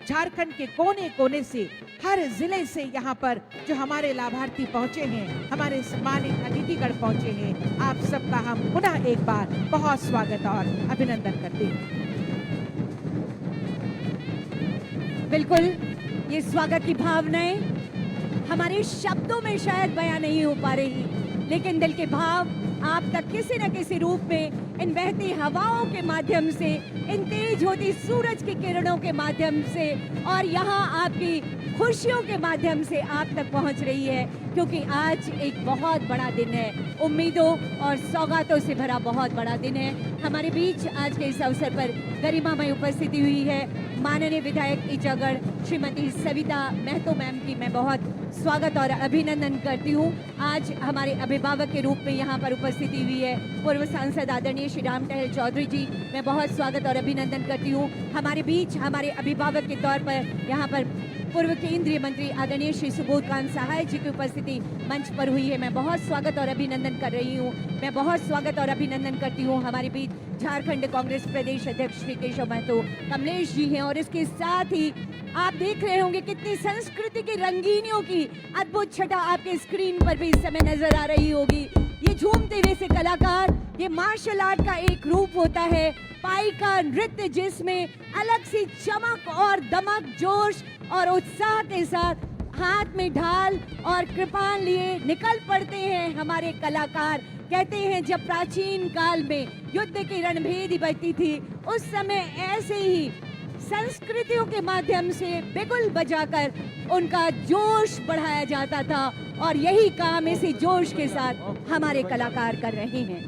झारखंड के कोने कोने से, हर जिले से यहाँ पर जो हमारे लाभार्थी पहुंचे हैं, हमारे सम्मानित अतिथिगण पहुंचे हैं, आप सबका हम पुनः एक बार बहुत स्वागत और अभिनंदन करते हैं। बिल्कुल, ये स्वागत की भावनाएं हमारे शब्दों में शायद बयां नहीं हो पा रही, लेकिन दिल के भाव आप तक किसी न किसी रूप में इन बहती हवाओं के माध्यम से, इन तेज होती सूरज की किरणों के माध्यम से और यहाँ आपकी खुशियों के माध्यम से आप तक पहुँच रही है, क्योंकि आज एक बहुत बड़ा दिन है, उम्मीदों और सौगातों से भरा बहुत बड़ा दिन है। हमारे बीच आज के इस अवसर पर गरिमामय उपस्थिति हुई है माननीय विधायक ईचागढ़ श्रीमती सविता महतो मैम की मैं बहुत स्वागत और अभिनंदन करती हूँ। आज हमारे अभिभावक के रूप में यहाँ पर उपस्थिति हुई है पूर्व सांसद आदरणीय श्री राम टहल चौधरी जी, मैं बहुत स्वागत और अभिनंदन करती हूँ। हमारे बीच हमारे अभिभावक के तौर पर यहाँ पर पूर्व केंद्रीय मंत्री आदरणीय श्री सुबोध कांत सहाय जी की उपस्थिति मंच पर हुई है, मैं बहुत स्वागत और अभिनंदन कर रही हूँ। मैं बहुत स्वागत और अभिनंदन करती हूँ हमारे बीच झारखंड कांग्रेस प्रदेश अध्यक्ष श्री केशव महतो कमलेश जी हैं, और इसके साथ ही आप देख रहे होंगे कितनी संस्कृति की रंगीनियों की अद्भुत छटा आपके स्क्रीन पर भी इस समय नजर आ रही होगी। ये झूमते हुए से कलाकार, ये मार्शल आर्ट का एक रूप होता है, पाई का नृत्य जिसमें अलग सी चमक और दमक, जोश और उत्साह के साथ हाथ में ढाल और कृपान लिए निकल पड़ते हैं हमारे कलाकार। कहते हैं जब प्राचीन काल में युद्ध की रणभेदी बजती थी, उस समय ऐसे ही संस्कृतियों के माध्यम से बिगुल बजाकर उनका जोश बढ़ाया जाता था, और यही काम इसी जोश के साथ हमारे कलाकार कर रहे हैं।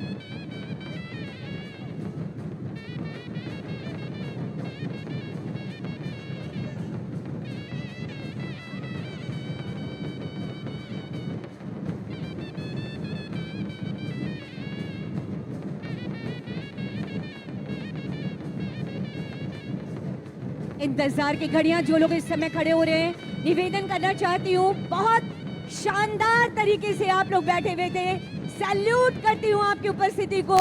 इंतजार की घड़ियां जो लोग इस समय खड़े हो रहे हैं, निवेदन करना चाहती हूँ, बहुत शानदार तरीके से आप लोग बैठे हुए थे। सैल्यूट करती हूँ आपकी उपस्थिति को,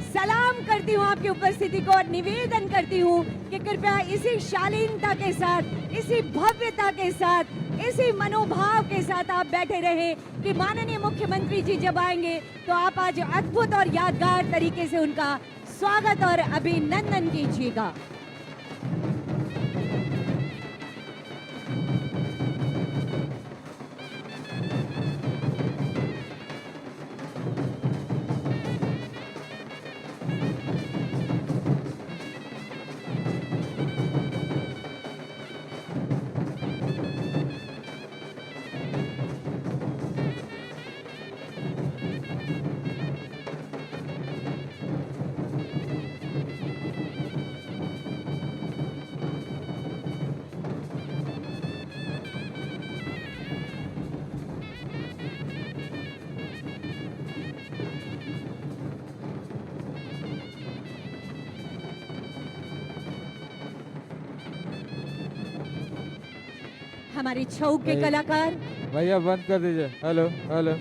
सलाम करती हूँ आपकी उपस्थिति को, और निवेदन करती हूँ कि कृपया इसी शालीनता के साथ, इसी भव्यता के साथ, इसी मनोभाव के साथ आप बैठे रहे कि माननीय मुख्यमंत्री जी जब आएंगे तो आप आज अद्भुत और यादगार तरीके से उनका स्वागत और अभिनंदन कीजिएगा। हमारे छऊ के कलाकार, भैया बंद कर दीजिए। हेलो हेलो,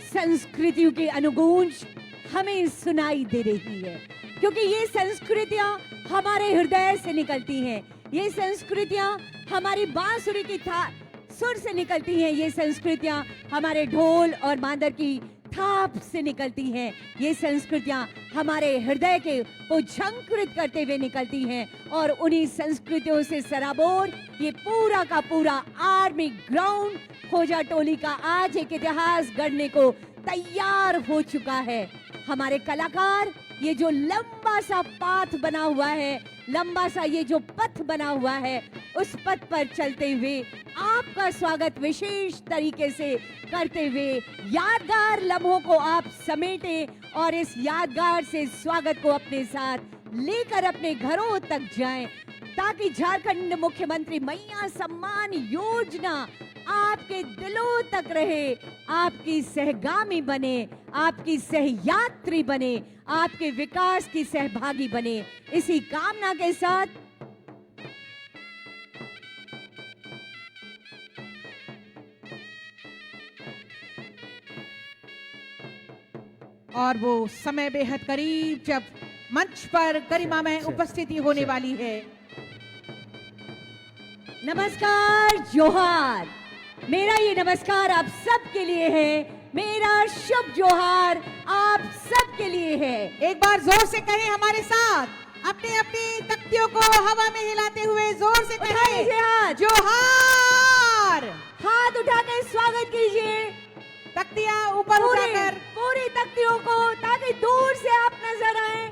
संस्कृतियों की अनुगूंज हमें सुनाई दे रही है, क्योंकि ये संस्कृतियां हमारे हृदय से निकलती हैं, ये संस्कृतियां हमारी बांसुरी की सुर से निकलती हैं, ये संस्कृतियां हमारे ढोल और मांदर की थाप से निकलती हैं, ये संस्कृतियां हमारे हृदय को झंकृत करते हुए निकलती हैं, और उन्हीं संस्कृतियों से सराबोर ये पूरा का पूरा आर्मी ग्राउंड खोजा टोली का आज एक इतिहास गढ़ने को तैयार हो चुका है। हमारे कलाकार, ये जो लंबा सा पाथ बना हुआ है, लंबा सा ये जो पथ बना हुआ है, उस पथ पर चलते हुए आपका स्वागत विशेष तरीके से करते हुए यादगार लम्हों को आप समेटे और इस यादगार से स्वागत को अपने साथ लेकर अपने घरों तक जाएं, ताकि झारखंड मुख्यमंत्री मैया सम्मान योजना आपके दिलों तक रहे, आपकी सहगामी बने, आपकी सहयात्री बने, आपके विकास की सहभागी बने। इसी कामना के साथ और वो समय बेहद करीब जब मंच पर गरिमामय उपस्थिति होने वाली है। नमस्कार, जोहार। मेरा ये नमस्कार आप सबके लिए है, मेरा शुभ जोहार आप सबके लिए है। एक बार जोर से कहें हमारे साथ, अपनी अपनी तख्तियों को हवा में हिलाते हुए जोर से उठा कहें लीजिए हाथ, जोहार। हाथ उठाकर स्वागत कीजिए तख्तियां ऊपर उठाकर पूरी तख्तियों को, ताकि दूर से आप नजर आए।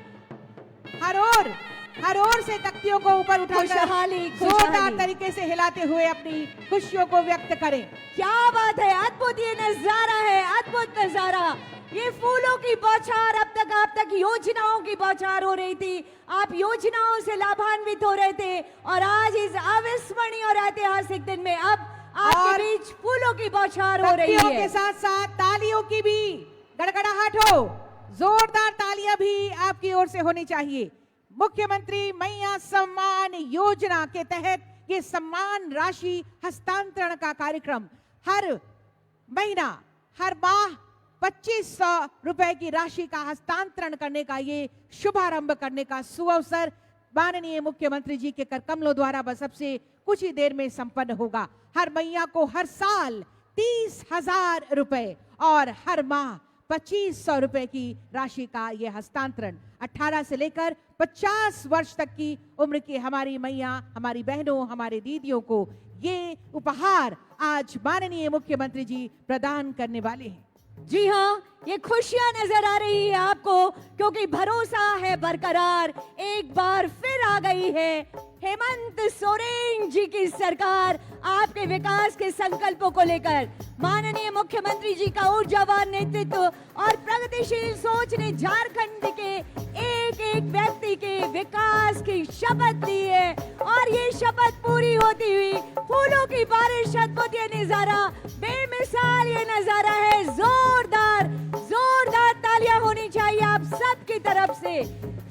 हर ओर से तख्तियों को ऊपर उठाकर खुशहाली, जोरदार खुशहाली। तरीके से हिलाते हुए अपनी खुशियों को व्यक्त करें। क्या बात है, अद्भुत ये नजारा है, अद्भुत नजारा। ये फूलों की बौछार, अब तक योजनाओं की बौछार हो रही थी, आप योजनाओं से लाभान्वित हो रहे थे, और आज इस अविस्मरणीय और ऐतिहासिक दिन में अब आपके और बीच फूलों की बौछार हो रही तख्तियों है। के साथ साथ तालियों की भी गड़गड़ाहट हो, जोरदार तालियां भी आपकी ओर से होनी चाहिए। मुख्यमंत्री मैया सम्मान योजना के तहत ये सम्मान राशि हस्तांतरण का कार्यक्रम हर महीना, हर माह 2500 रुपए की राशि का हस्तांतरण करने का ये शुभारंभ करने का सुअवसर माननीय मुख्यमंत्री जी के कर कमलों द्वारा बस अब से कुछ ही देर में संपन्न होगा। हर मैया को हर साल 30,000 रुपए और हर माह 2500 रुपए की राशि का यह हस्तांतरण 18 से लेकर 50 वर्ष तक की उम्र की हमारी मैया, हमारी बहनों, हमारे दीदियों को ये उपहार आज माननीय मुख्यमंत्री जी प्रदान करने वाले हैं। जी हाँ, ये खुशियां नजर आ रही है आपको, क्योंकि भरोसा है बरकरार। एक बार फिर आ गई है हेमंत सोरेन जी की सरकार आपके विकास के संकल्पों को लेकर। माननीय मुख्यमंत्री जी का ऊर्जावान नेतृत्व और प्रगतिशील सोच ने झारखंड के एक एक व्यक्ति के विकास की शपथ ली है, और ये शपथ पूरी होती हुई फूलों की बारिश, अद्भुत ये नजारा, बेमिसाल ये नजारा है। जोरदार जोरदार तालियां होनी चाहिए आप सबकी तरफ से।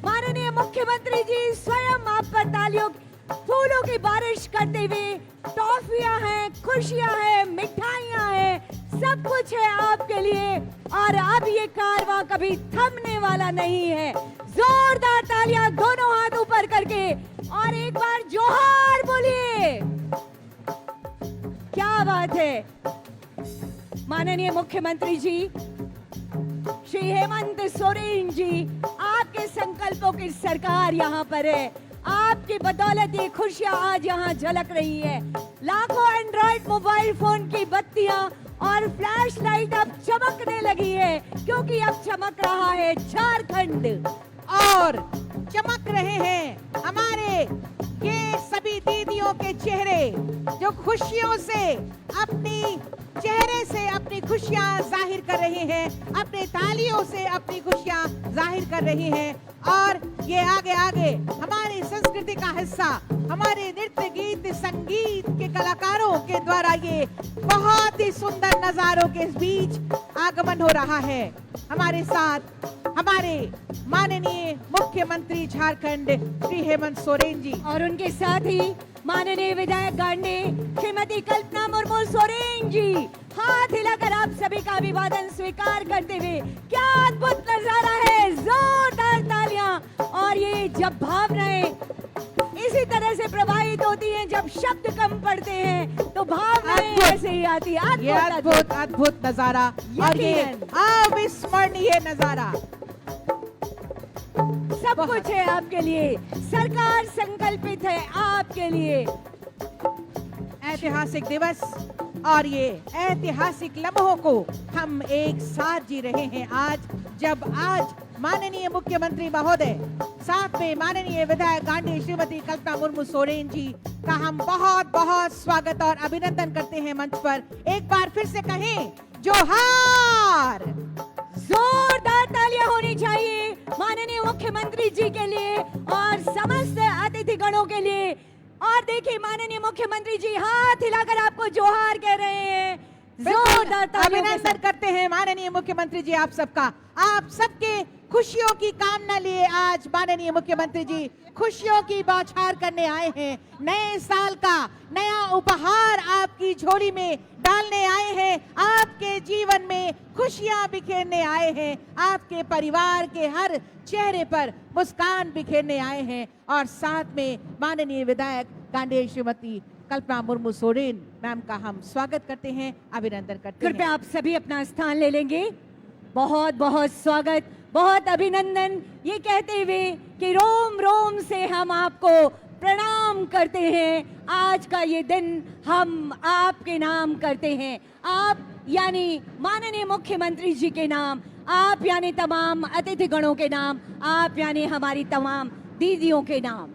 माननीय मुख्यमंत्री जी स्वयं आप पर तालियों, फूलों की बारिश करते हुए, टॉफियां हैं, खुशियां हैं, मिठाइयां हैं, सब कुछ है आपके लिए, और अब ये कारवां कभी थमने वाला नहीं है। जोरदार तालियां दोनों हाथ ऊपर करके, और एक बार जोहार बोलिए। क्या बात है। माननीय मुख्यमंत्री जी श्री हेमंत सोरेन जी, आपके संकल्पों की सरकार यहाँ पर है। आपकी बदौलत ये खुशियां आज यहाँ झलक रही है। लाखों एंड्रॉइड मोबाइल फोन की बत्तियां और फ्लैश लाइट अब चमकने लगी है, क्योंकि अब चमक रहा है झारखंड, और चमक रहे हैं हमारे ये सभी दीदियों के चेहरे, जो खुशियों से अपनी चेहरे से अपनी खुशियां जाहिर कर रहे हैं, अपने तालियों से अपनी खुशियां जाहिर कर रहे हैं। और ये आगे आगे हमारी संस्कृति का हिस्सा, हमारे नृत्य, गीत, संगीत के कलाकारों के द्वारा ये बहुत ही सुंदर नजारों के बीच आगमन हो रहा है। हमारे साथ हमारे माननीय मुख्यमंत्री झारखंड श्री हेमंत सोरेन जी, और उनके साथ ही माननीय विधायक गांडी श्रीमती कल्पना मुर्मू सोरेन जी, हाथ हिलाकर आप सभी का अभिवादन स्वीकार करते हुए। क्या अद्भुत नजारा है, जोरदार तालियां। और ये जब भावनाएं इसी तरह से प्रवाहित होती हैं, जब शब्द कम पड़ते हैं तो भावनाएं ऐसे ही आती है। ये अद्भुत अद्भुत नजारा, और ये अविस्मरणीय नजारा, सब कुछ है आपके लिए। सरकार संकल्पित है आपके लिए। ऐतिहासिक दिवस और ये ऐतिहासिक लम्हों को हम एक साथ जी रहे हैं जब आज माननीय मुख्यमंत्री महोदय साथ में माननीय विधायक गांधी श्रीमती कल्पना मुर्मू सोरेन जी का हम बहुत बहुत स्वागत और अभिनंदन करते हैं मंच पर। एक बार फिर से कहें जोहार। जोरदार तालियां होनी चाहिए माननीय मुख्यमंत्री जी के लिए और समस्त अतिथिगणों के लिए। और देखिए माननीय मुख्यमंत्री जी हाथ हिलाकर आपको जोहार कह रहे हैं। जोरदार तालियों के साथ अभिनंदन करते हैं माननीय मुख्यमंत्री जी आप सबका। आप सबके खुशियों की कामना लिए आज माननीय मुख्यमंत्री जी खुशियों की बौछार करने आए हैं। नए साल का नया उपहार आपकी झोली में डालने आए हैं। आपके जीवन में खुशियां बिखेरने आए हैं। आपके परिवार के हर चेहरे पर मुस्कान बिखेरने आए हैं। और साथ में माननीय विधायक गांधी श्रीमती कल्पना मुर्मू सोरेन मैम का हम स्वागत करते हैं, अभिनंदन करते हैं। कृपया आप सभी अपना स्थान ले लेंगे। बहुत बहुत स्वागत, बहुत अभिनंदन, ये कहते हुए कि रोम रोम से हम आपको प्रणाम करते हैं। आज का ये दिन हम आपके नाम करते हैं। आप यानी माननीय मुख्यमंत्री जी के नाम, आप यानी तमाम अतिथिगणों के नाम, आप यानी हमारी तमाम दीदियों के नाम।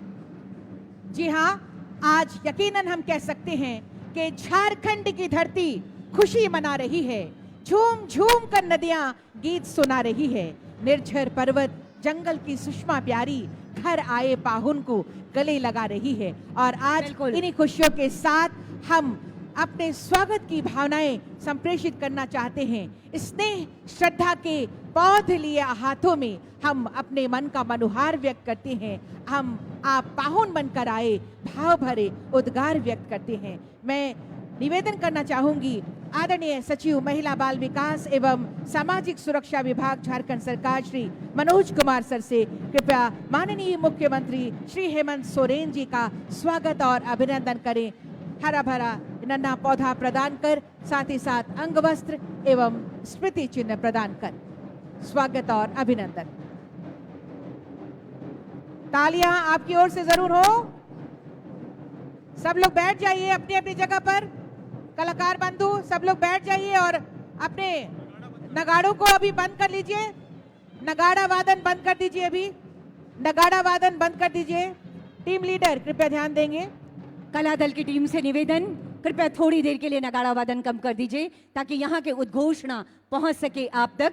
जी हाँ, आज यकीनन हम कह सकते हैं कि झारखंड की धरती खुशी मना रही है। झूम झूम कर नदियां गीत सुना रही है। निर्झर पर्वत जंगल की सुषमा प्यारी घर आए पाहुन को गले लगा रही है। और आज बिल्कुल। इन्हीं खुशियों के साथ हम अपने स्वागत की भावनाएं संप्रेषित करना चाहते हैं। स्नेह श्रद्धा के पौध लिए हाथों में हम अपने मन का मनुहार व्यक्त करते हैं। हम आप पाहुन बनकर आए भाव भरे उद्गार व्यक्त करते हैं। मैं निवेदन करना चाहूंगी आदरणीय सचिव महिला बाल विकास एवं सामाजिक सुरक्षा विभाग झारखंड सरकार श्री मनोज कुमार सर से कृपया माननीय मुख्यमंत्री श्री हेमंत सोरेन जी का स्वागत और अभिनंदन करें। हरा भरा नन्हा पौधा प्रदान कर साथ ही साथ अंग वस्त्र एवं स्मृति चिन्ह प्रदान कर स्वागत और अभिनंदन। तालियां आपकी ओर से जरूर हो। सब लोग बैठ जाइए अपनी अपनी जगह पर। कलाकार बंधु सब लोग बैठ जाइए और अपने नगाड़ों को अभी बंद कर लीजिए। नगाड़ा वादन बंद कर दीजिए। अभी नगाड़ा वादन बंद कर दीजिए। टीम लीडर कृपया ध्यान देंगे। कला दल की टीम से निवेदन, कृपया थोड़ी देर के लिए नगाड़ा वादन कम कर दीजिए ताकि यहाँ के उद्घोषणा पहुंच सके आप तक।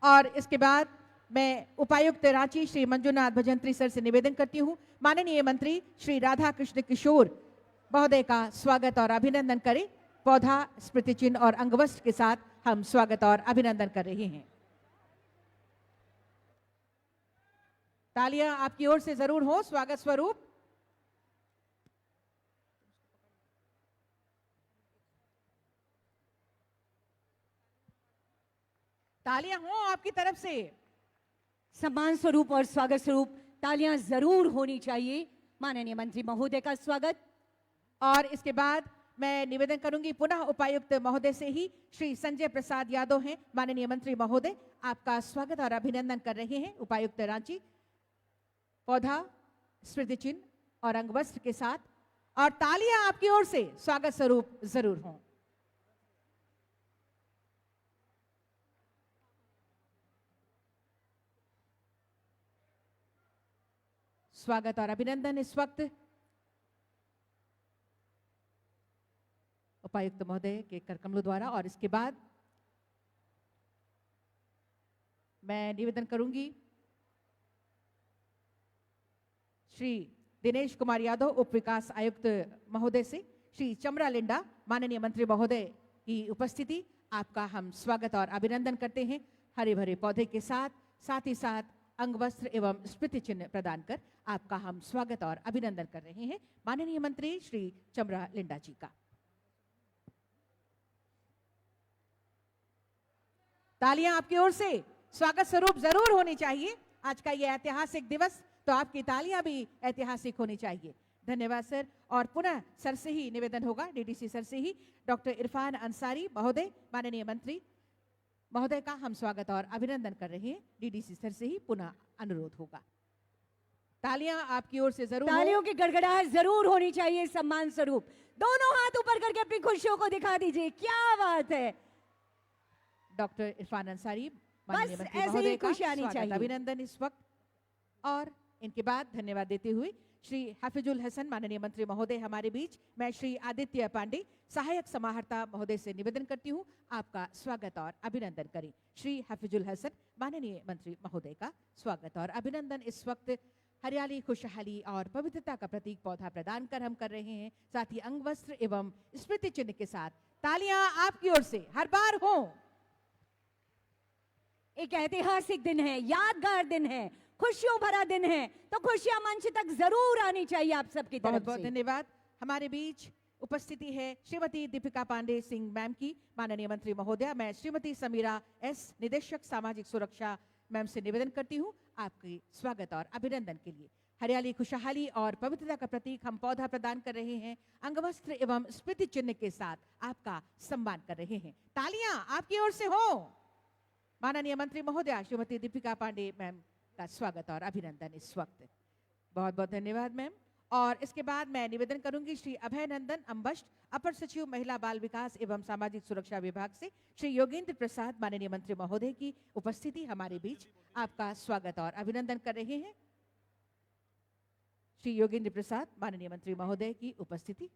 और इसके बाद मैं उपायुक्त रांची श्री मंजुनाथ भजंत्री सर से निवेदन करती हूँ माननीय मंत्री श्री राधा कृष्ण किशोर महोदय का स्वागत और अभिनंदन करें। पौधा स्मृति चिन्ह और अंगवस्त्र के साथ हम स्वागत और अभिनंदन कर रहे हैं। तालियां आपकी ओर से जरूर हो स्वागत स्वरूप। तालियां हो आपकी तरफ से। सम्मान स्वरूप और स्वागत स्वरूप तालियां जरूर होनी चाहिए। माननीय मंत्री महोदय का स्वागत। और इसके बाद मैं निवेदन करूंगी पुनः उपायुक्त महोदय से ही श्री संजय प्रसाद यादव हैं माननीय मंत्री महोदय आपका स्वागत और अभिनंदन कर रहे हैं। उपायुक्त रांची पौधा स्मृति चिन्ह और अंगवस्त्र के साथ। और तालियां आपकी ओर से स्वागत स्वरूप जरूर हों। स्वागत और अभिनंदन इस वक्त उपायुक्त महोदय के करकमलों द्वारा। और इसके बाद मैं निवेदन करूंगी श्री दिनेश कुमार यादव उप विकास आयुक्त महोदय से श्री चमरा लिंडा माननीय मंत्री महोदय की उपस्थिति। आपका हम स्वागत और अभिनंदन करते हैं। हरे भरे पौधे के साथ ही साथ अंग वस्त्र एवं स्मृति चिन्ह प्रदान कर आपका हम स्वागत और अभिनंदन कर रहे हैं माननीय मंत्री श्री चमरा लिंडा जी का। तालियां आपकी ओर से स्वागत स्वरूप जरूर होनी चाहिए। आज का ये ऐतिहासिक दिवस तो आपकी तालियां भी ऐतिहासिक होनी चाहिए। धन्यवाद सर। और पुनः सर से ही निवेदन होगा, डीडीसी सर से ही डॉक्टर इरफान अंसारी महोदय माननीय मंत्री महोदय का हम स्वागत और अभिनंदन कर रहे हैं। डीडीसी सर से ही पुनः अनुरोध होगा। तालियां आपकी ओर से जरूर हो। तालियों की गड़गड़ाहट जरूर होनी चाहिए सम्मान स्वरूप। दोनों हाथ ऊपर करके अपनी खुशियों को दिखा दीजिए। क्या बात है। डॉक्टर इरफान अंसारी माननीय बस मंत्री ऐसे ही महोदय का खुशी आनी स्वागत, चाहिए। अभिनंदन इस वक्त। और इनके बाद धन्यवाद देते हुए श्री हाफिजुल हसन माननीय मंत्री महोदय हमारे बीच, मैं श्री आदित्य पांडे सहायक समाहर्ता महोदय से निवेदन करती हूं आपका स्वागत और अभिनंदन करें। श्री हाफिजुल हसन माननीय मंत्री महोदय का स्वागत और अभिनंदन इस वक्त हरियाली, खुशहाली और पवित्रता का प्रतीक पौधा प्रदान कर हम कर रहे हैं। साथ ही अंग वस्त्र एवं स्मृति चिन्ह के साथ तालियां आपकी ओर से हर बार हो। एक ऐतिहासिक दिन है, यादगार दिन है, खुशियों भरा दिन है, तो खुशियां मंच तक जरूर आनी चाहिए आप सबकी बहुत तरफ बहुत से। धन्यवाद। हमारे बीच उपस्थिति है श्रीमती दीपिका पांडे सिंह मैम की, माननीय मंत्री महोदया। मैं श्रीमती समीरा एस, निदेशक सामाजिक सुरक्षा मैम से निवेदन करती हूँ आपके स्वागत और अभिनंदन के लिए। हरियाली, खुशहाली और पवित्रता का प्रतीक हम पौधा प्रदान कर रहे हैं, अंगवस्त्र एवं स्मृति चिन्ह के साथ आपका सम्मान कर रहे हैं। तालियां आपकी ओर से हो। माननीय मंत्री महोदया श्रीमती दीपिका पांडे मैम का स्वागत और अभिनंदन इस वक्त। बहुत बहुत धन्यवाद मैम। और इसके बाद मैं निवेदन करूंगी श्री अभय नंदन अम्बष्ट, अपर सचिव महिला बाल विकास एवं सामाजिक सुरक्षा विभाग से, श्री योगेंद्र प्रसाद माननीय मंत्री महोदय की उपस्थिति हमारे बीच, आपका स्वागत और अभिनंदन कर रहे हैं। श्री योगेंद्र प्रसाद माननीय मंत्री महोदय की उपस्थिति,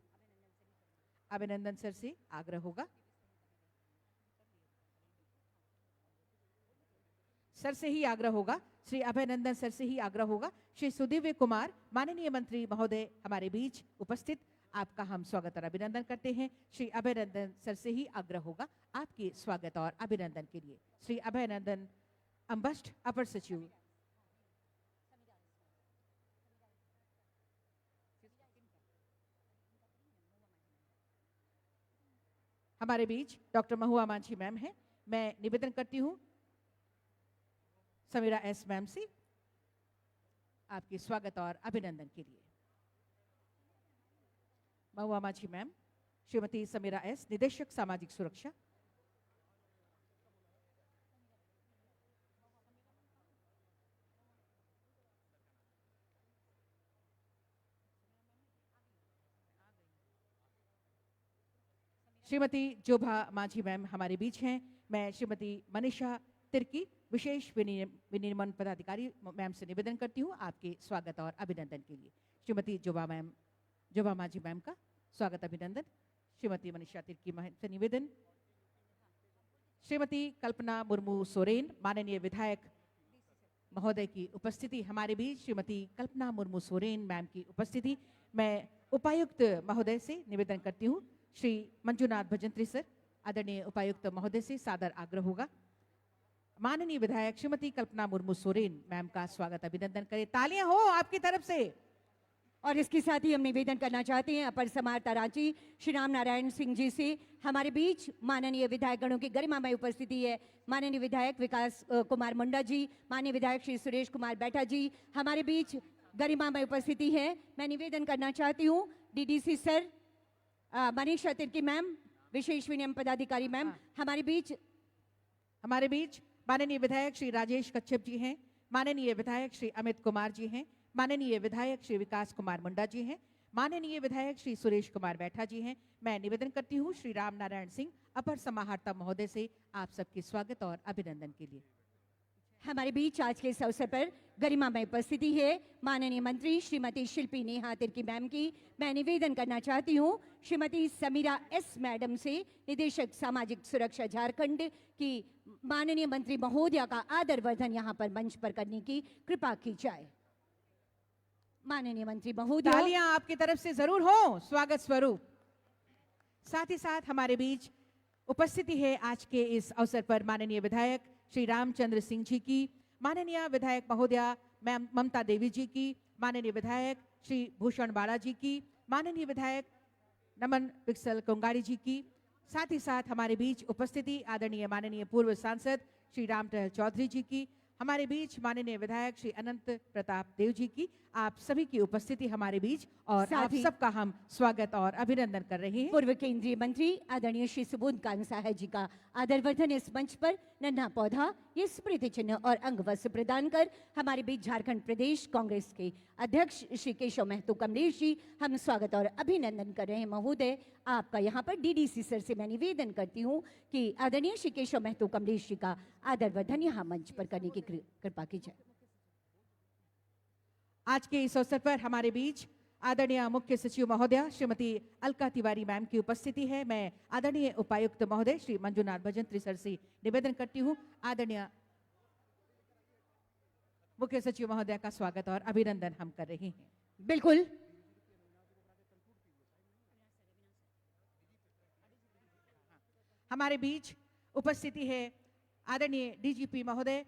अभिनंदन सर से आग्रह होगा, सर से ही आग्रह होगा, श्री अभयनंदन सर से ही आग्रह होगा। श्री सुदीव्य कुमार माननीय मंत्री महोदय हमारे बीच उपस्थित, आपका हम स्वागत और अभिनंदन करते हैं। श्री अभयनंदन सर से ही आग्रह होगा आपके स्वागत और अभिनंदन के लिए। श्री अभयनंदन अम्बष्ट, अपर सचिव। हमारे बीच डॉक्टर महुआ मांझी मैम हैं। मैं निवेदन करती हूं समीरा एस मैम से आपके स्वागत और अभिनंदन के लिए। महुआ मांझी मैम, श्रीमती समीरा एस, निदेशक सामाजिक सुरक्षा। श्रीमती जोभा मांझी मैम हमारे बीच हैं। मैं श्रीमती मनीषा तिर्की, विशेष विनिर्माण पदाधिकारी मैम से निवेदन करती हूँ आपके स्वागत और अभिनंदन के लिए। श्रीमती जोभा मांझी मैम का स्वागत अभिनंदन। श्रीमती मनीषा तिर्की मैम से निवेदन। श्रीमती कल्पना मुर्मू सोरेन माननीय विधायक महोदय की उपस्थिति हमारे बीच, श्रीमती कल्पना मुर्मू सोरेन मैम की उपस्थिति। मैं उपायुक्त महोदय से निवेदन करती हूँ, श्री मंजुनाथ भजंत्री सर, आदरणीय उपायुक्त महोदय से सादर आग्रह होगा, माननीय विधायक श्रीमती कल्पना मुर्मू सोरेन मैम का स्वागत अभिनंदन करें। तालियां हो आपकी तरफ से। और इसके साथ ही हम निवेदन करना चाहते हैं अपर समाहर्ता रांची श्री राम नारायण सिंह जी से। हमारे बीच माननीय विधायकगणों की गरिमामय उपस्थिति है। माननीय विधायक विकास कुमार मुंडा जी, माननीय विधायक श्री सुरेश कुमार बैठा जी हमारे बीच गरिमामय उपस्थिति है। मैं निवेदन करना चाहती हूँ DDC sir, Manisha Tirkey ma'am, विशेष विनियम पदाधिकारी मैम हमारे बीच माननीय विधायक श्री राजेश कच्छप जी हैं, माननीय विधायक श्री अमित कुमार जी हैं, माननीय विधायक श्री विकास कुमार मुंडा जी हैं, माननीय विधायक श्री सुरेश कुमार बैठा जी हैं। मैं निवेदन करती हूँ श्री राम नारायण सिंह, अपर समाहर्ता महोदय से आप सबके स्वागत और अभिनंदन के लिए। हमारे बीच आज के इस अवसर पर गरिमामय उपस्थिति है माननीय मंत्री श्रीमती शिल्पी नेहा तिर्की मैम की। मैं निवेदन करना चाहती हूँ श्रीमती समीरा एस मैडम से, निदेशक सामाजिक सुरक्षा झारखंड की, माननीय मंत्री महोदया का आदर वर्धन यहाँ पर मंच पर करने की कृपा की जाए। माननीय मंत्री महोदया, तालियां आपकी तरफ से जरूर हो स्वागत स्वरूप। साथ ही साथ हमारे बीच उपस्थिति है आज के इस अवसर पर माननीय विधायक श्री रामचंद्र सिंह जी की, माननीय विधायक महोदया मैम ममता देवी जी की, माननीय विधायक श्री भूषण बाला जी की, माननीय विधायक नमन पिक्सल कोंगाड़ी जी की। साथ ही साथ हमारे बीच उपस्थिति आदरणीय माननीय पूर्व सांसद श्री राम टहल चौधरी जी की, हमारे बीच माननीय विधायक श्री अनंत प्रताप देव जी की। आप सभी की उपस्थिति हमारे बीच और आप सबका हम स्वागत और अभिनंदन कर रहे हैं। पूर्व केंद्रीय मंत्री आदरणीय श्री सुबोध कांत साहब जी का आदर वर्धन इस मंच पर नन्हा पौधा ये स्मृति चिन्ह और अंग वस्त्र प्रदान कर हमारे बीच झारखंड प्रदेश कांग्रेस के अध्यक्ष श्री केशव महतो कमलेश जी हम स्वागत और अभिनंदन कर रहे हैं। महोदय, आपका यहाँ पर डीडीसी सर से मैं निवेदन करती हूँ कि आदरणीय श्री केशव महतो कमलेश जी का आदर वर्धन यहाँ मंच पर करने की कृपा की जाए। आज के इस अवसर पर हमारे बीच आदरणीय मुख्य सचिव महोदया श्रीमती अलका तिवारी मैम की उपस्थिति है। मैं आदरणीय उपायुक्त महोदय श्री मंजुनाथ भजंत्री सर से निवेदन करती हूँ आदरणीय मुख्य सचिव महोदया का स्वागत और अभिनंदन हम कर रहे हैं। बिल्कुल, हमारे बीच उपस्थिति है आदरणीय डीजीपी महोदय,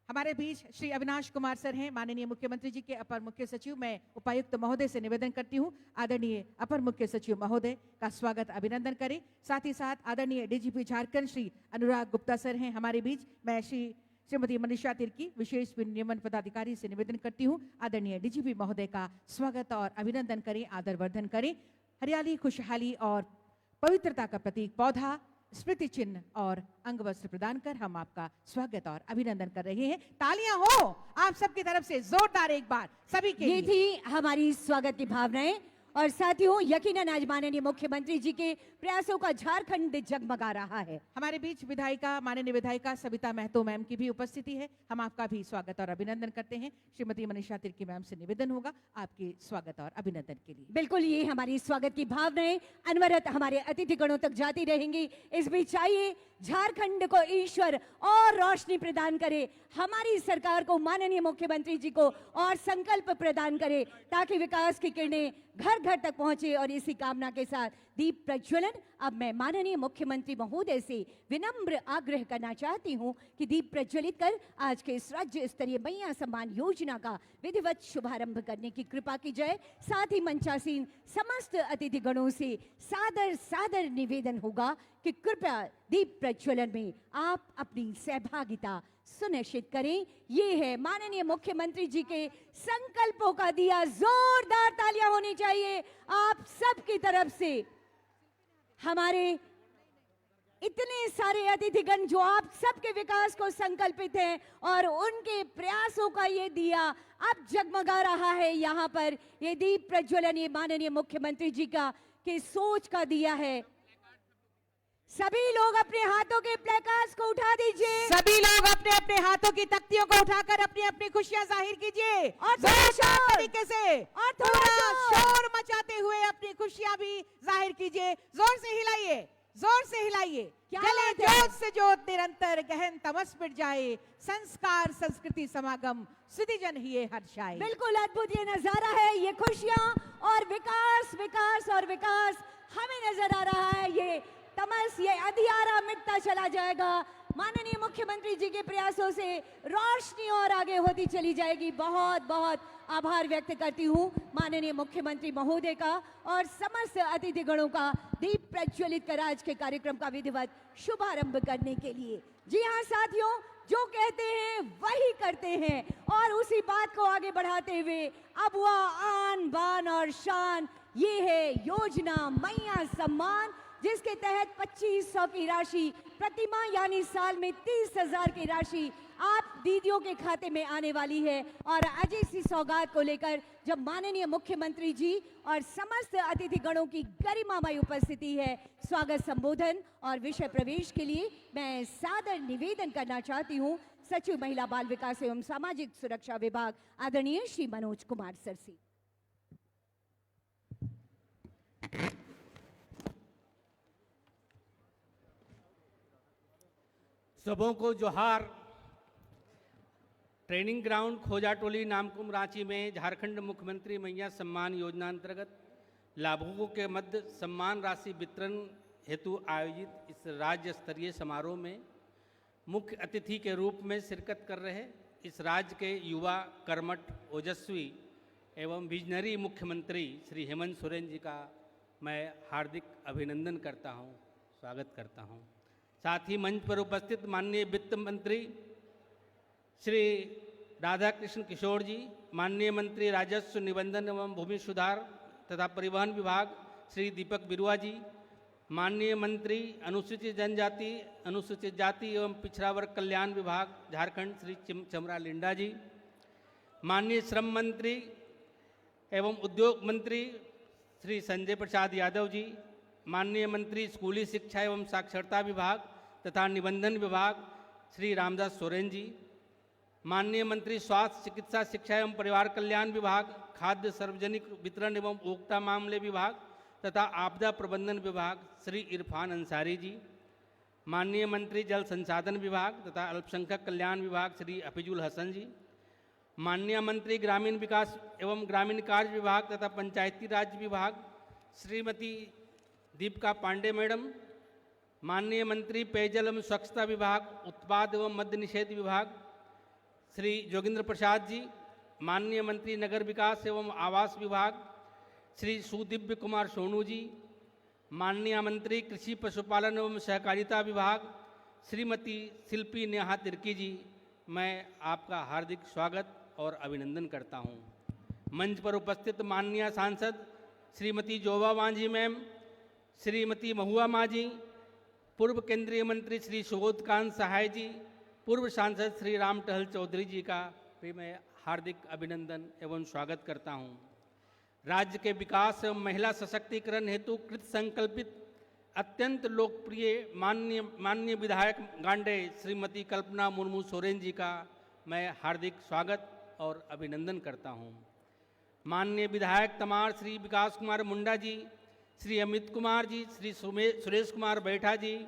हमारे बीच श्री अविनाश कुमार सर हैं, माननीय मुख्यमंत्री जी के अपर मुख्य सचिव। मैं उपायुक्त महोदय से निवेदन करती हूं आदरणीय अपर मुख्य सचिव महोदय का स्वागत अभिनंदन करें। साथ ही साथ आदरणीय डीजीपी झारखंड श्री अनुराग गुप्ता सर हैं हमारे बीच। मैं श्रीमती मनीषा तिर्की विशेष नियमन पदाधिकारी से निवेदन करती हूं आदरणीय डीजीपी महोदय का स्वागत और अभिनंदन करें, आदर वर्धन करें। हरियाली, खुशहाली और पवित्रता का प्रतीक पौधा, स्मृति चिन्ह और अंग वस्त्र प्रदान कर हम आपका स्वागत और अभिनंदन कर रहे हैं। तालियां हो आप सबकी तरफ से जोरदार एक बार सभी के ये लिए। थी हमारी स्वागत की भावनाएं और साथियों यकीनन आज माननीय मुख्यमंत्री जी के प्रयासों का झारखंड जगमगा रहा है। हमारे बीच विधायिका माननीय विधायिका सविता महतो मैम की भी उपस्थिति है। हम आपका भी स्वागत और अभिनंदन करते हैं। श्रीमती मनीषा तिर्की मैम से निवेदन होगा आपके स्वागत और अभिनंदन के लिए। बिल्कुल, ये हमारी स्वागत की भावनाएं अनवरत हमारे अतिथिगणों तक जाती रहेंगी। इस बीच आइए झारखंड को ईश्वर और रोशनी प्रदान करे, हमारी सरकार को, माननीय मुख्यमंत्री जी को और संकल्प प्रदान करे ताकि विकास की किरणें घर घर तक पहुंचे। और इसी कामना के साथ दीप प्रज्वलन अब मैं माननीय मुख्यमंत्री महोदय से विनम्र आग्रह करना चाहती हूं कि दीप प्रज्वलित कर आज के इस राज्य स्तरीय मैया सम्मान योजना का विधिवत शुभारंभ करने की कृपा की जाए। साथ ही मंचासीन समस्त अतिथिगणों से सादर सादर निवेदन होगा कि कृपया दीप प्रज्वलन में आप अपनी सहभागिता सुनिश्चित करें। ये है माननीय मुख्यमंत्री जी के संकल्पों का दिया। जोरदार तालियां होनी चाहिए आप सबकी तरफ से। हमारे इतने सारे अतिथिगण जो आप सबके विकास को संकल्पित हैं और उनके प्रयासों का ये दिया अब जगमगा रहा है। यहाँ पर ये दीप प्रज्वलन ये माननीय मुख्यमंत्री जी का के सोच का दिया है। सभी लोग अपने हाथों के प्लेकार्ड्स को उठा दीजिए। सभी लोग अपने अपने हाथों की तख्तियों को उठाकर अपनी अपनी खुशियां जाहिर कीजिए और जोरदार तरीके से और थोड़ा शोर मचाते हुए अपनी खुशियां भी जाहिर कीजिए। जोर से हिलाइए, जोर से हिलाइए। क्या जले बात है? जोत से जोत निरंतर गहन तमस मिट जाए, संस्कार संस्कृति समागम सुधिजन ही हर्षाए। बिल्कुल अद्भुत ये नजारा है। ये खुशियां और विकास, विकास और विकास हमें नजर आ रहा है। ये तमस, ये अंधियारा मिटता चला जाएगा। माननीय मुख्यमंत्री जी के प्रयासों से रोशनी और आगे होती चली जाएगी। बहुत बहुत आभार व्यक्त करती हूँ माननीय मुख्यमंत्री महोदय का और समस्त अतिथिगणों का दीप प्रज्वलित कर आज के कार्यक्रम का विधिवत शुभारंभ करने के लिए। जी हाँ साथियों, जो कहते हैं वही करते हैं और उसी बात को आगे बढ़ाते हुए अब वह आन बान और शान ये है योजना मैया सम्मान, जिसके तहत 2500 की राशि प्रतिमाह यानी साल में 30,000 की राशि आप दीदियों के खाते में आने वाली है। और आज इसी सौगात को लेकर जब माननीय मुख्यमंत्री जी और समस्त अतिथिगणों की गरिमामय उपस्थिति है, स्वागत संबोधन और विषय प्रवेश के लिए मैं सादर निवेदन करना चाहती हूँ सचिव महिला बाल विकास एवं सामाजिक सुरक्षा विभाग आदरणीय श्री मनोज कुमार सर से। सबों को जोहार। ट्रेनिंग ग्राउंड खोजाटोली नामकुम रांची में झारखंड मुख्यमंत्री मैया सम्मान योजना अंतर्गत लाभुकों के मध्य सम्मान राशि वितरण हेतु आयोजित इस राज्य स्तरीय समारोह में मुख्य अतिथि के रूप में शिरकत कर रहे इस राज्य के युवा, कर्मठ, ओजस्वी एवं विजनरी मुख्यमंत्री श्री हेमंत सोरेन जी का मैं हार्दिक अभिनंदन करता हूं, स्वागत करता हूं। साथ ही मंच पर उपस्थित माननीय वित्त मंत्री श्री राधा कृष्ण किशोर जी, माननीय मंत्री राजस्व निबंधन एवं भूमि सुधार तथा परिवहन विभाग श्री दीपक बिरुआ जी, माननीय मंत्री अनुसूचित जनजाति अनुसूचित जाति एवं पिछड़ा वर्ग कल्याण विभाग झारखंड श्री चमरा लिंडा जी, माननीय श्रम मंत्री एवं उद्योग मंत्री श्री संजय प्रसाद यादव जी, माननीय मंत्री स्कूली शिक्षा एवं साक्षरता विभाग तथा निबंधन विभाग श्री रामदास सोरेन जी, माननीय मंत्री स्वास्थ्य चिकित्सा शिक्षा एवं परिवार कल्याण विभाग, खाद्य सार्वजनिक वितरण एवं उपभोक्ता मामले विभाग तथा आपदा प्रबंधन विभाग श्री इरफान अंसारी जी, माननीय मंत्री जल संसाधन विभाग तथा अल्पसंख्यक कल्याण विभाग श्री हफीजुल हसन जी, माननीय मंत्री ग्रामीण विकास एवं ग्रामीण कार्य विभाग तथा पंचायती राज विभाग श्रीमती दीपिका पांडे मैडम, माननीय मंत्री पेयजल एवं स्वच्छता विभाग उत्पाद एवं मद्य निषेध विभाग श्री जोगिंद्र प्रसाद जी, माननीय मंत्री नगर विकास एवं आवास विभाग श्री सुदिव्य कुमार सोनू जी, माननीय मंत्री कृषि पशुपालन एवं सहकारिता विभाग श्रीमती शिल्पी नेहा तिर्की जी, मैं आपका हार्दिक स्वागत और अभिनंदन करता हूं। मंच पर उपस्थित माननीय सांसद श्रीमती जोबा मांझी मैम, श्रीमती महुआ मांझी, पूर्व केंद्रीय मंत्री श्री सुबोधकांत सहाय जी, पूर्व सांसद श्री राम टहल चौधरी जी का भी मैं हार्दिक अभिनंदन एवं स्वागत करता हूं। राज्य के विकास एवं महिला सशक्तिकरण हेतु कृत संकल्पित अत्यंत लोकप्रिय माननीय विधायक गांडे श्रीमती कल्पना मुर्मू सोरेन जी का मैं हार्दिक स्वागत और अभिनंदन करता हूं। माननीय विधायक तमाड़ श्री विकास कुमार मुंडा जी, श्री अमित कुमार जी, श्री सुरेश कुमार बैठा जी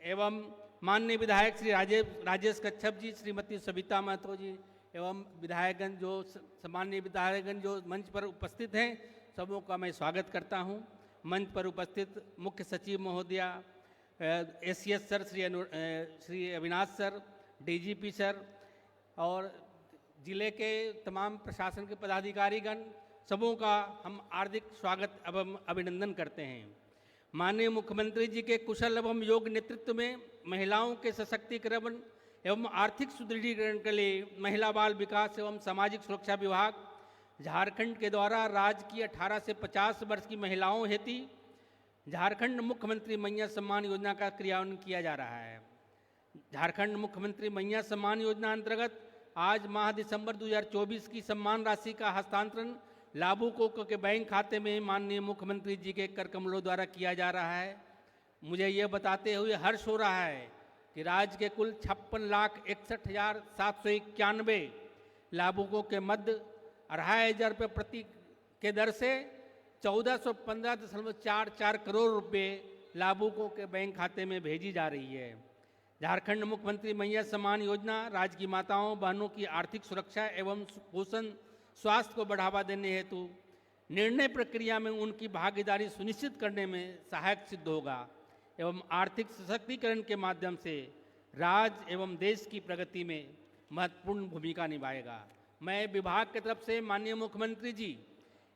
एवं माननीय विधायक श्री राजेश कच्छप जी, श्रीमती सविता महतो जी एवं विधायकगण जो सामान्य विधायकगण जो मंच पर उपस्थित हैं, सबों का मैं स्वागत करता हूं। मंच पर उपस्थित मुख्य सचिव महोदया, ACS sir Shri Avinash sir, DGP sir और जिले के तमाम प्रशासन के पदाधिकारीगण, सबों का हम हार्दिक स्वागत एवं अभिनंदन करते हैं। माननीय मुख्यमंत्री जी के कुशल एवं योग्य नेतृत्व में महिलाओं के सशक्तिकरण एवं आर्थिक सुदृढ़ीकरण के लिए महिला बाल विकास एवं सामाजिक सुरक्षा विभाग झारखंड के द्वारा राज्य की 18 से 50 वर्ष की महिलाओं हेतु झारखंड मुख्यमंत्री मैया सम्मान योजना का क्रियान्वयन किया जा रहा है। झारखंड मुख्यमंत्री मैया सम्मान योजना अंतर्गत आज माह दिसंबर 2024 की सम्मान राशि का हस्तांतरण लाभुकों के बैंक खाते में माननीय मुख्यमंत्री जी के कर कमलों द्वारा किया जा रहा है। मुझे यह बताते हुए हर्ष हो रहा है कि राज्य के कुल 56,61,791 लाभुकों के मध्य 2,500 रुपये प्रति के दर से 1415.44 करोड़ रुपए लाभुकों के बैंक खाते में भेजी जा रही है। झारखंड मुख्यमंत्री मैया सम्मान योजना राज्य की माताओं बहनों की आर्थिक सुरक्षा एवं पोषण स्वास्थ्य को बढ़ावा देने हेतु निर्णय प्रक्रिया में उनकी भागीदारी सुनिश्चित करने में सहायक सिद्ध होगा एवं आर्थिक सशक्तिकरण के माध्यम से राज्य एवं देश की प्रगति में महत्वपूर्ण भूमिका निभाएगा। मैं विभाग की तरफ से माननीय मुख्यमंत्री जी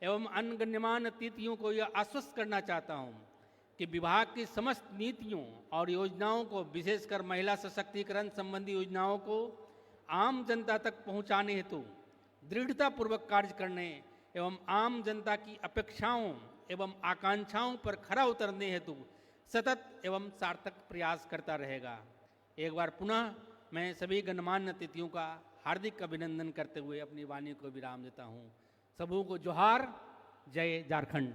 एवं अन्य गण्यमान्य अतिथियों को यह आश्वस्त करना चाहता हूं कि विभाग की समस्त नीतियों और योजनाओं को, विशेषकर महिला सशक्तिकरण संबंधी योजनाओं को आम जनता तक पहुंचाने हेतु दृढ़तापूर्वक कार्य करने एवं आम जनता की अपेक्षाओं एवं आकांक्षाओं पर खरा उतरने हेतु सतत एवं सार्थक प्रयास करता रहेगा। एक बार पुनः मैं सभी गणमान्य अतिथियों का हार्दिक अभिनंदन करते हुए अपनी वाणी को विराम देता हूं। सबों को जोहार, जय झारखंड।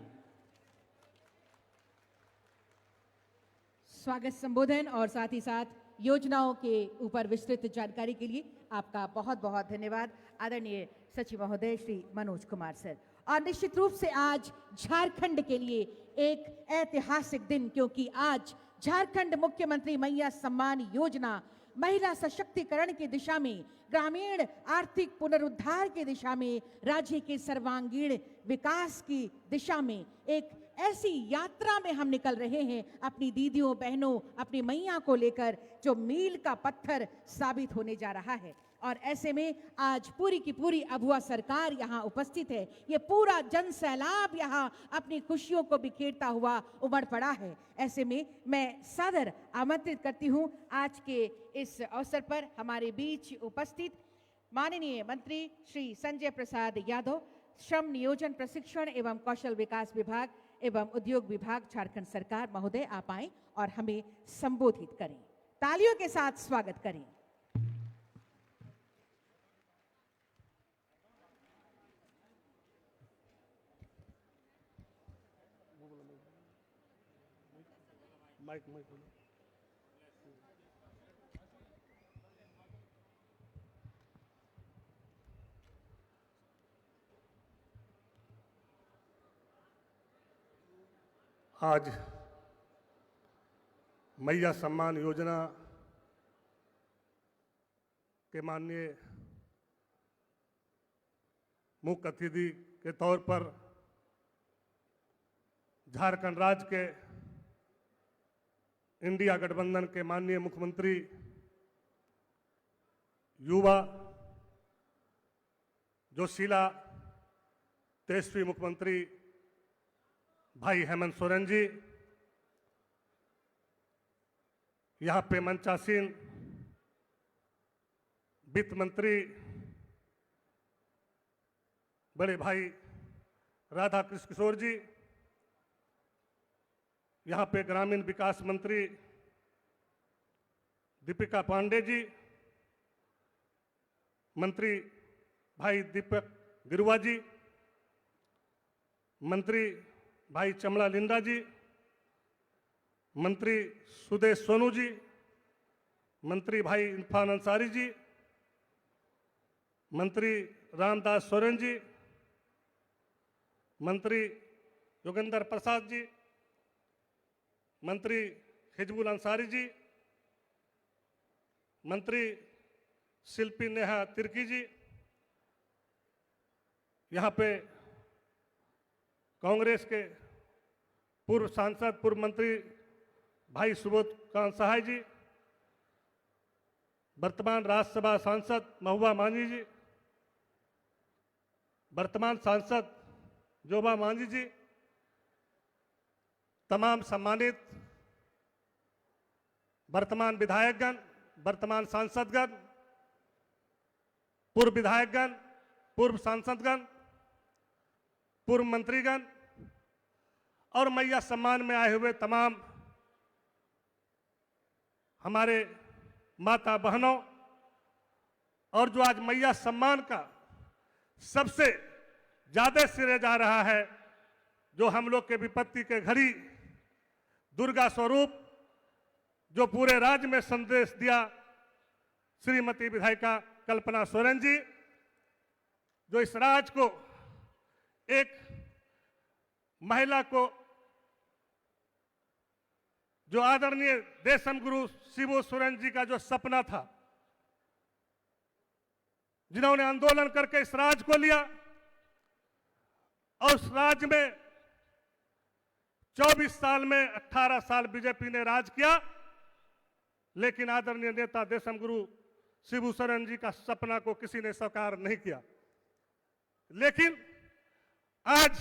स्वागत संबोधन और साथ ही साथ योजनाओं के ऊपर विस्तृत जानकारी के लिए आपका बहुत बहुत धन्यवाद आदरणीय सचिव महोदय श्री मनोज कुमार सर। और निश्चित रूप से आज झारखंड के लिए एक ऐतिहासिक दिन, क्योंकि आज झारखंड मुख्यमंत्री मैया सम्मान योजना महिला सशक्तिकरण की दिशा में, ग्रामीण आर्थिक पुनरुद्धार की दिशा में, राज्य के सर्वांगीण विकास की दिशा में एक ऐसी यात्रा में हम निकल रहे हैं अपनी दीदियों बहनों, अपनी मैया को लेकर, जो मील का पत्थर साबित होने जा रहा है। और ऐसे में आज पूरी की पूरी अभुआ सरकार यहाँ उपस्थित है। ये पूरा जन सैलाब यहाँ अपनी खुशियों को बिखेरता हुआ उमड़ पड़ा है। ऐसे में मैं सादर आमंत्रित करती हूँ आज के इस अवसर पर हमारे बीच उपस्थित माननीय मंत्री श्री संजय प्रसाद यादव, श्रम नियोजन प्रशिक्षण एवं कौशल विकास विभाग एवं उद्योग विभाग झारखंड सरकार महोदय आप आएं और हमें संबोधित करें। तालियों के साथ स्वागत करें। आज मैया सम्मान योजना के माननीय मुख्य अतिथि के तौर पर झारखंड राज्य के इंडिया गठबंधन के माननीय मुख्यमंत्री युवा जोशीला तेजस्वी मुख्यमंत्री भाई हेमंत सोरेन जी, यहाँ पे मंचासीन वित्त मंत्री बड़े भाई राधा कृष्ण किशोर जी, यहाँ पे ग्रामीण विकास मंत्री दीपिका पांडे जी, मंत्री भाई दीपक गिरुआ जी, मंत्री भाई चमड़ा लिंडा जी, मंत्री सुदेश सोनू जी, मंत्री भाई इरफान अंसारी जी, मंत्री रामदास सोरेन जी, मंत्री योगेंद्र प्रसाद जी, मंत्री हिजबुल अंसारी जी, मंत्री शिल्पी नेहा तिर्की जी, यहाँ पे कांग्रेस के पूर्व सांसद पूर्व मंत्री भाई सुबोध कांत सहाय जी, वर्तमान राज्यसभा सांसद महुआ मांझी जी, वर्तमान सांसद जोबा मांझी जी, तमाम सम्मानित वर्तमान विधायकगण, वर्तमान सांसदगण, पूर्व विधायकगण, पूर्व सांसदगण, पूर्व मंत्रीगण और मैया सम्मान में आए हुए तमाम हमारे माता बहनों, और जो आज मैया सम्मान का सबसे ज्यादा सिरे जा रहा है, जो हम लोग के विपत्ति के घड़ी दुर्गा स्वरूप, जो पूरे राज्य में संदेश दिया श्रीमती विधायिका कल्पना सोरेन जी, जो इस राज्य को एक महिला को, जो आदरणीय देशम गुरु शिबू सोरेन जी का जो सपना था, जिन्होंने आंदोलन करके इस राज्य को लिया और उस राज्य में 24 साल में 18 साल बीजेपी ने राज किया, लेकिन आदरणीय नेता देशम गुरु शिबू सोरेन जी का सपना को किसी ने साकार नहीं किया। लेकिन आज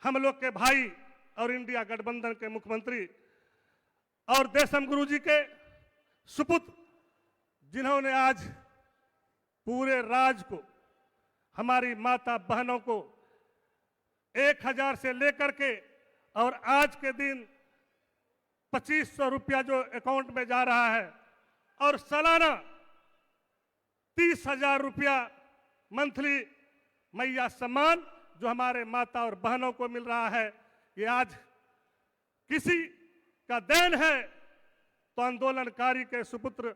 हम लोग के भाई और इंडिया गठबंधन के मुख्यमंत्री और देशम गुरु जी के सुपुत्र, जिन्होंने आज पूरे राज्य को, हमारी माता बहनों को 1000 से लेकर के और आज के दिन 2500 रुपया जो अकाउंट में जा रहा है और सालाना 30,000 रुपया मंथली मैया सम्मान जो हमारे माता और बहनों को मिल रहा है, ये आज किसी का देन है तो आंदोलनकारी के सुपुत्र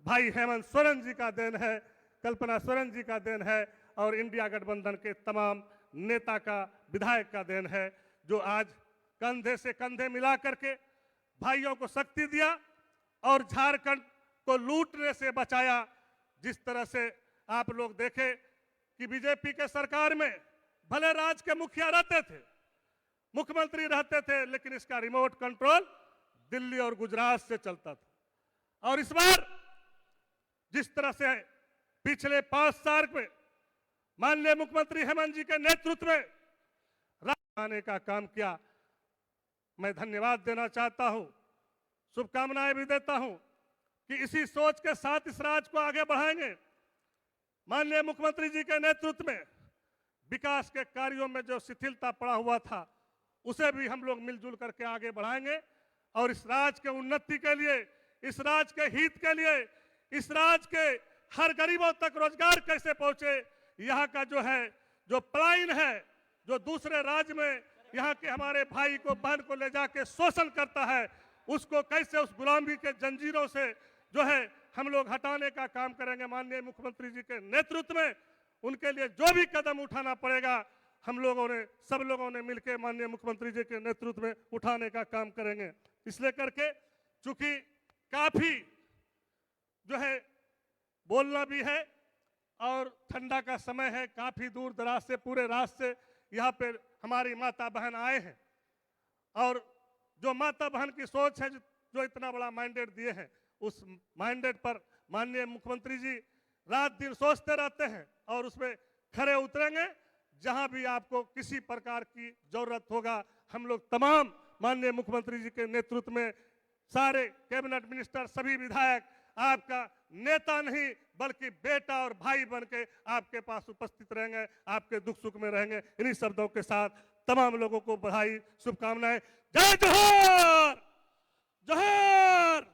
भाई हेमंत सोरेन जी का देन है, कल्पना सोरेन जी का देन है और इंडिया गठबंधन के तमाम नेता का, विधायक का देन है, जो आज कंधे से कंधे मिला करके भाइयों को शक्ति दिया और झारखंड को लूटने से बचाया। जिस तरह से आप लोग देखे कि बीजेपी के सरकार में भले राज्य के मुखिया रहते थे, मुख्यमंत्री रहते थे, लेकिन इसका रिमोट कंट्रोल दिल्ली और गुजरात से चलता था। और इस बार जिस तरह से पिछले 5 साल में माननीय मुख्यमंत्री हेमंत जी के नेतृत्व में राज्य आने का काम किया, मैं धन्यवाद देना चाहता हूं, शुभकामनाएं भी देता हूं कि इसी सोच के साथ इस राज्य को आगे बढ़ाएंगे। माननीय मुख्यमंत्री जी के नेतृत्व में विकास के कार्यों में जो शिथिलता पड़ा हुआ था, उसे भी हम लोग मिलजुल करके आगे बढ़ाएंगे और इस राज्य के उन्नति के लिए, इस राज्य के हित के लिए, इस राज्य के हर गरीबों तक रोजगार कैसे पहुंचे, यहाँ का जो पलायन है, जो दूसरे राज्य में यहाँ के हमारे भाई को बहन को ले जाके शोषण करता है, उसको कैसे उस गुलामी के जंजीरों से हम लोग हटाने का काम करेंगे। माननीय मुख्यमंत्री जी के नेतृत्व में उनके लिए जो भी कदम उठाना पड़ेगा हम लोगों ने, सब लोगों ने मिलकर माननीय मुख्यमंत्री जी के नेतृत्व में उठाने का काम करेंगे। इसलिए करके चूंकि काफी बोलना भी है और ठंडा का समय है, काफी दूर दराज से पूरे राज्य से यहाँ पे हमारी माता बहन आए हैं और जो माता बहन की सोच है, जो इतना बड़ा मैंडेट दिए हैं, उस मैंडेट पर माननीय मुख्यमंत्री जी रात दिन सोचते रहते हैं और उसमें खरे उतरेंगे। जहां भी आपको किसी प्रकार की जरूरत होगा, हम लोग तमाम माननीय मुख्यमंत्री जी के नेतृत्व में सारे कैबिनेट मिनिस्टर, सभी विधायक आपका नेता नहीं बल्कि बेटा और भाई बनके आपके पास उपस्थित रहेंगे, आपके दुख सुख में रहेंगे। इन्हीं शब्दों के साथ तमाम लोगों को बधाई, शुभकामनाएं। जय जोहर, जोहर।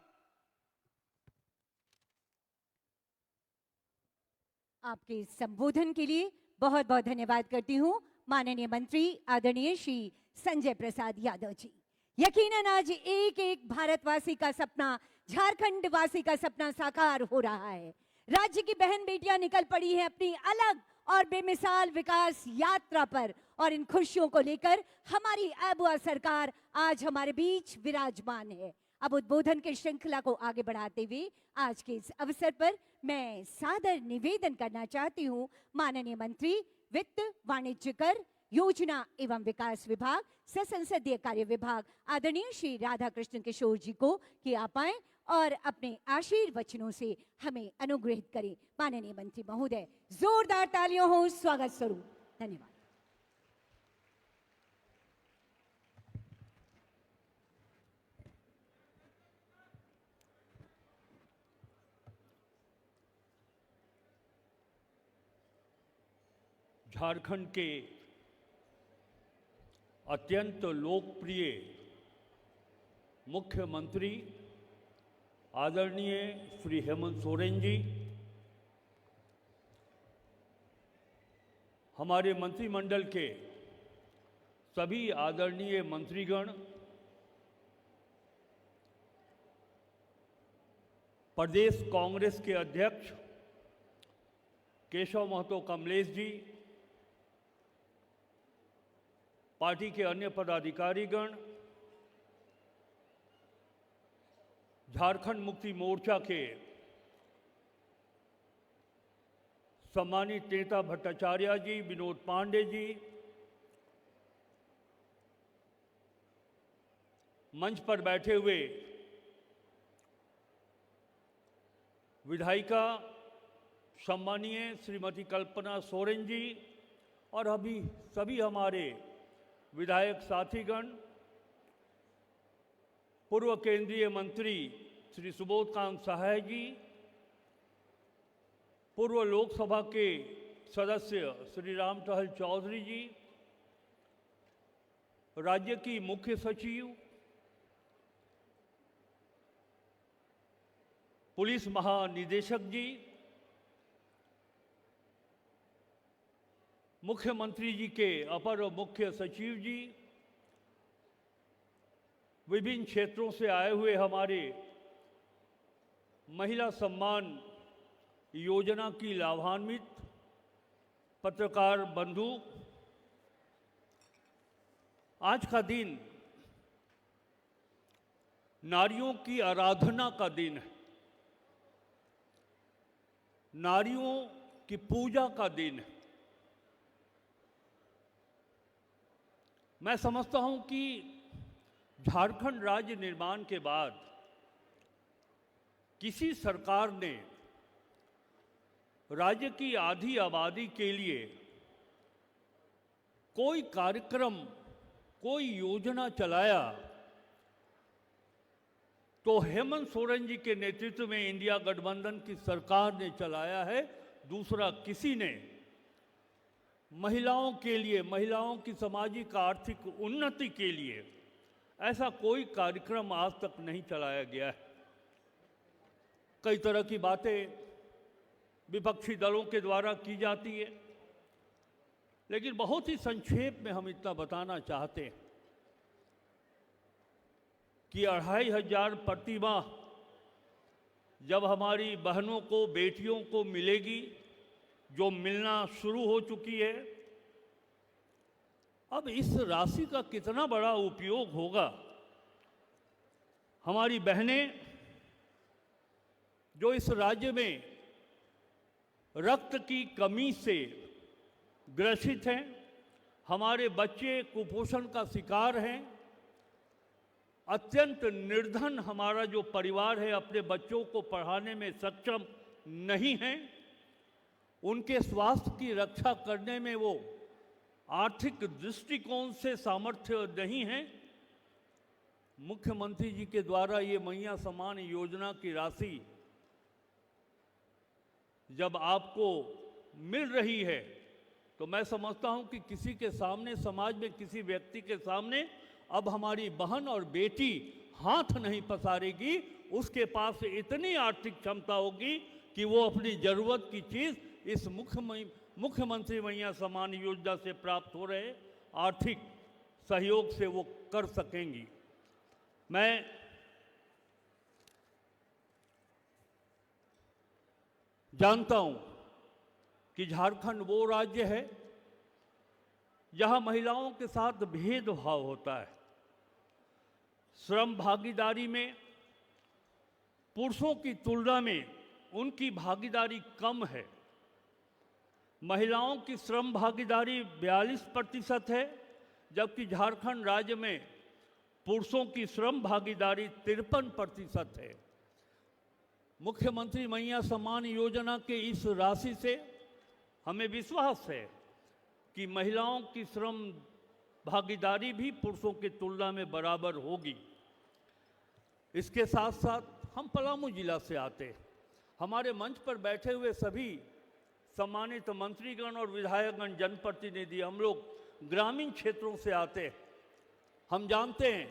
आपके संबोधन के लिए बहुत बहुत धन्यवाद करती हूँ माननीय मंत्री आदरणीय श्री संजय प्रसाद यादव जी। यकीनन आज एक एक भारतवासी का सपना, झारखंड वासी का सपना साकार हो रहा है। राज्य की बहन बेटियां निकल पड़ी हैं अपनी अलग और बेमिसाल विकास यात्रा पर और इन खुशियों को लेकर हमारी आबुआ सरकार आज हमारे बीच विराजमान है। अब उद्बोधन की श्रृंखला को आगे बढ़ाते हुए आज के इस अवसर पर मैं सादर निवेदन करना चाहती हूँ माननीय मंत्री वित्त, वाणिज्य कर, योजना एवं विकास विभाग, संसदीय कार्य विभाग आदरणीय श्री राधा कृष्ण किशोर जी को कि आप आए और अपने आशीर्वचनों से हमें अनुग्रहित करें। माननीय मंत्री महोदय, जोरदार तालियों हो स्वागत स्वरूप। धन्यवाद। झारखंड के अत्यंत लोकप्रिय मुख्यमंत्री आदरणीय श्री हेमंत सोरेन जी, हमारे मंत्रिमंडल के सभी आदरणीय मंत्रीगण, प्रदेश कांग्रेस के अध्यक्ष केशव महतो कमलेश जी, पार्टी के अन्य पदाधिकारीगण, झारखंड मुक्ति मोर्चा के सम्मानित नेता भट्टाचार्य जी, विनोद पांडे जी, मंच पर बैठे हुए विधायिका सम्मानीय श्रीमती कल्पना सोरेन जी और अभी सभी हमारे विधायक साथीगण, पूर्व केंद्रीय मंत्री श्री सुबोध कांत सहाय जी, पूर्व लोकसभा के सदस्य श्री राम टहल चौधरी जी, राज्य की मुख्य सचिव, पुलिस महानिदेशक जी, मुख्यमंत्री जी के अपर मुख्य सचिव जी, विभिन्न क्षेत्रों से आए हुए हमारे महिला सम्मान योजना की लाभान्वित पत्रकार बंधु, आज का दिन नारियों की आराधना का दिन है, नारियों की पूजा का दिन है। मैं समझता हूं कि झारखंड राज्य निर्माण के बाद किसी सरकार ने राज्य की आधी आबादी के लिए कोई कार्यक्रम, कोई योजना चलाया तो हेमंत सोरेन जी के नेतृत्व में इंडिया गठबंधन की सरकार ने चलाया है। दूसरा किसी ने महिलाओं के लिए, महिलाओं की सामाजिक आर्थिक उन्नति के लिए ऐसा कोई कार्यक्रम आज तक नहीं चलाया गया है। कई तरह की बातें विपक्षी दलों के द्वारा की जाती है, लेकिन बहुत ही संक्षेप में हम इतना बताना चाहते हैं कि 2500 प्रतिमाह जब हमारी बहनों को, बेटियों को मिलेगी, जो मिलना शुरू हो चुकी है, अब इस राशि का कितना बड़ा उपयोग होगा। हमारी बहनें जो इस राज्य में रक्त की कमी से ग्रसित हैं, हमारे बच्चे कुपोषण का शिकार हैं, अत्यंत निर्धन हमारा जो परिवार है अपने बच्चों को पढ़ाने में सक्षम नहीं है, उनके स्वास्थ्य की रक्षा करने में वो आर्थिक दृष्टिकोण से सामर्थ्य नहीं है। मुख्यमंत्री जी के द्वारा ये मैया सम्मान योजना की राशि जब आपको मिल रही है तो मैं समझता हूं कि किसी के सामने, समाज में किसी व्यक्ति के सामने अब हमारी बहन और बेटी हाथ नहीं पसारेगी। उसके पास इतनी आर्थिक क्षमता होगी कि वो अपनी ज़रूरत की चीज़ इस मुख्यमंत्री मैया सम्मान योजना से प्राप्त हो रहे आर्थिक सहयोग से वो कर सकेंगी। मैं जानता हूं कि झारखंड वो राज्य है जहां महिलाओं के साथ भेदभाव होता है। श्रम भागीदारी में पुरुषों की तुलना में उनकी भागीदारी कम है। महिलाओं की श्रम भागीदारी 42% है, जबकि झारखंड राज्य में पुरुषों की श्रम भागीदारी 53% है। मुख्यमंत्री मैया सम्मान योजना के इस राशि से हमें विश्वास है कि महिलाओं की श्रम भागीदारी भी पुरुषों की तुलना में बराबर होगी। इसके साथ साथ हम पलामू जिला से आते हैं। हमारे मंच पर बैठे हुए सभी सम्मानित मंत्रीगण और विधायकगण, जनप्रतिनिधि, हम लोग ग्रामीण क्षेत्रों से आते हैं। हम जानते हैं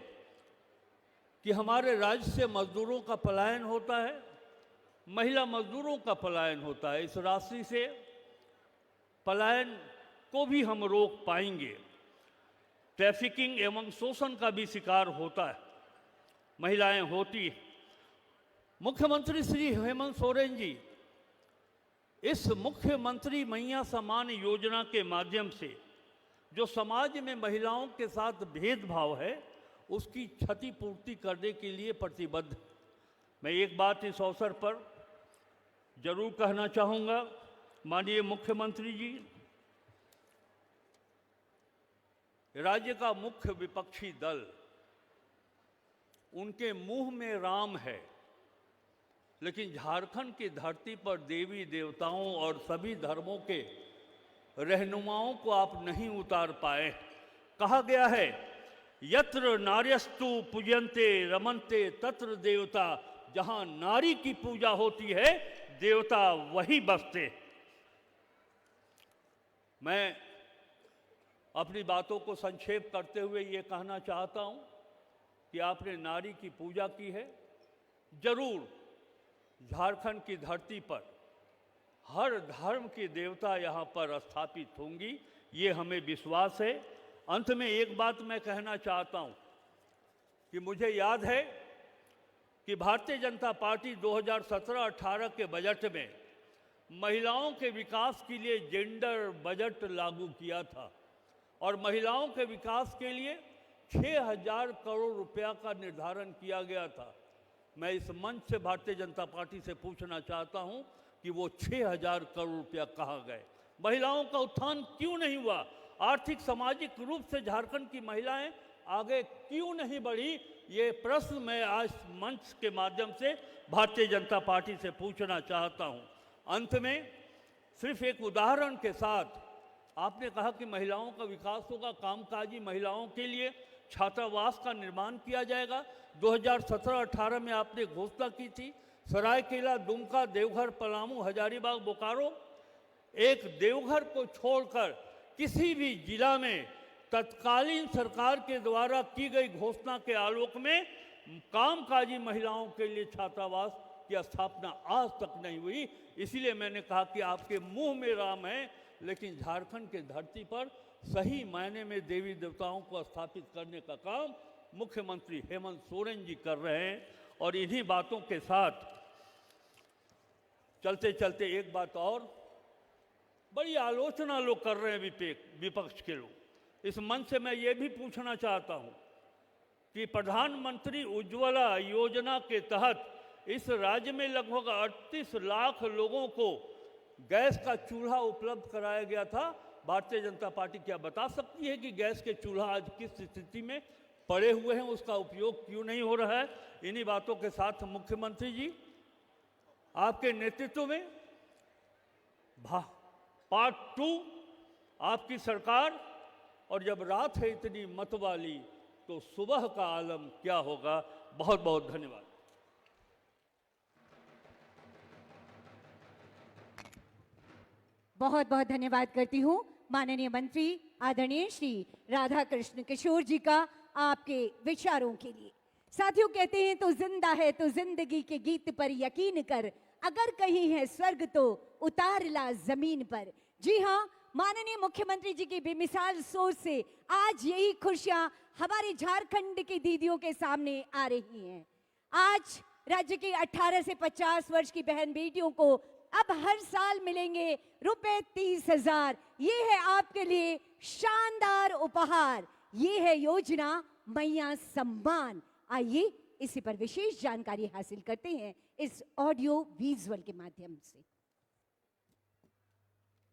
कि हमारे राज्य से मजदूरों का पलायन होता है, महिला मजदूरों का पलायन होता है। इस राशि से पलायन को भी हम रोक पाएंगे। ट्रैफिकिंग एवं शोषण का भी शिकार होता है, महिलाएं होती हैं। मुख्यमंत्री श्री हेमंत सोरेन जी इस मुख्यमंत्री मैया सम्मान योजना के माध्यम से जो समाज में महिलाओं के साथ भेदभाव है उसकी क्षतिपूर्ति करने के लिए प्रतिबद्ध है। मैं एक बात इस अवसर पर जरूर कहना चाहूँगा, माननीय मुख्यमंत्री जी, राज्य का मुख्य विपक्षी दल, उनके मुंह में राम है, लेकिन झारखंड की धरती पर देवी देवताओं और सभी धर्मों के रहनुमाओं को आप नहीं उतार पाए। कहा गया है, यत्र नार्यस्तु पूजन्ते रमन्ते तत्र देवता। जहां नारी की पूजा होती है देवता वही बसते। मैं अपनी बातों को संक्षेप करते हुए ये कहना चाहता हूं कि आपने नारी की पूजा की है। जरूर झारखंड की धरती पर हर धर्म की देवता यहाँ पर स्थापित होंगी, ये हमें विश्वास है। अंत में एक बात मैं कहना चाहता हूँ कि मुझे याद है कि भारतीय जनता पार्टी 2017-18 के बजट में महिलाओं के विकास के लिए जेंडर बजट लागू किया था और महिलाओं के विकास के लिए 6000 करोड़ रुपया का निर्धारण किया गया था। मैं इस मंच से भारतीय जनता पार्टी से पूछना चाहता हूं कि वो 6000 करोड़ रुपया कहाँ गए? महिलाओं का उत्थान क्यों नहीं हुआ? आर्थिक सामाजिक रूप से झारखंड की महिलाएं आगे क्यों नहीं बढ़ी? ये प्रश्न मैं आज मंच के माध्यम से भारतीय जनता पार्टी से पूछना चाहता हूं। अंत में सिर्फ एक उदाहरण के साथ, आपने कहा कि महिलाओं का विकास होगा, कामकाजी महिलाओं के लिए छात्रावास का निर्माण किया जाएगा। 2017-18 में आपने घोषणा की थी, सरायकेला, दुमका, देवघर, पलामू, हजारीबाग, बोकारो, एक देवघर को छोड़कर किसी भी जिला में तत्कालीन सरकार के द्वारा की गई घोषणा के आलोक में कामकाजी महिलाओं के लिए छात्रावास की स्थापना आज तक नहीं हुई। इसलिए मैंने कहा कि आपके मुंह में राम है, लेकिन झारखंड के धरती पर सही मायने में देवी देवताओं को स्थापित करने का काम मुख्यमंत्री हेमंत सोरेन जी कर रहे हैं। और इन्हीं बातों के साथ चलते चलते एक बात और, बड़ी आलोचना लोग कर रहे हैं, विपक्ष के लोग। इस मंच से मैं ये भी पूछना चाहता हूँ कि प्रधानमंत्री उज्ज्वला योजना के तहत इस राज्य में लगभग 38 लाख लोगों को गैस का चूल्हा उपलब्ध कराया गया था। भारतीय जनता पार्टी क्या बता सकती है कि गैस के चूल्हा आज किस स्थिति में पड़े हुए हैं, उसका उपयोग क्यों नहीं हो रहा है? इन्हीं बातों के साथ मुख्यमंत्री जी, आपके नेतृत्व में पार्ट 2 आपकी सरकार, और जब रात है इतनी मतवाली तो सुबह का आलम क्या होगा। बहुत बहुत धन्यवाद। बहुत बहुत धन्यवाद करती हूँ माननीय मंत्री आदरणीय श्री राधाकृष्ण किशोर जी का आपके विचारों के लिए। साथियों, कहते हैं तो जिंदा है तो जिंदगी के गीत पर यकीन कर, अगर कहीं है स्वर्ग तो उतार ला जमीन पर। जी हाँ, माननीय मुख्यमंत्री जी की बेमिसाल सोच से आज यही खुशियां हमारे झारखंड की दीदियों के सामने आ रही हैं। आज राज्य की 18 से 50 वर्ष की बहन बेटियों को अब हर साल मिलेंगे रुपए 30,000। ये है आपके लिए शानदार उपहार। ये है योजना मैया सम्मान। आइए इसी पर विशेष जानकारी हासिल करते हैं इस ऑडियो विजुअल के माध्यम से।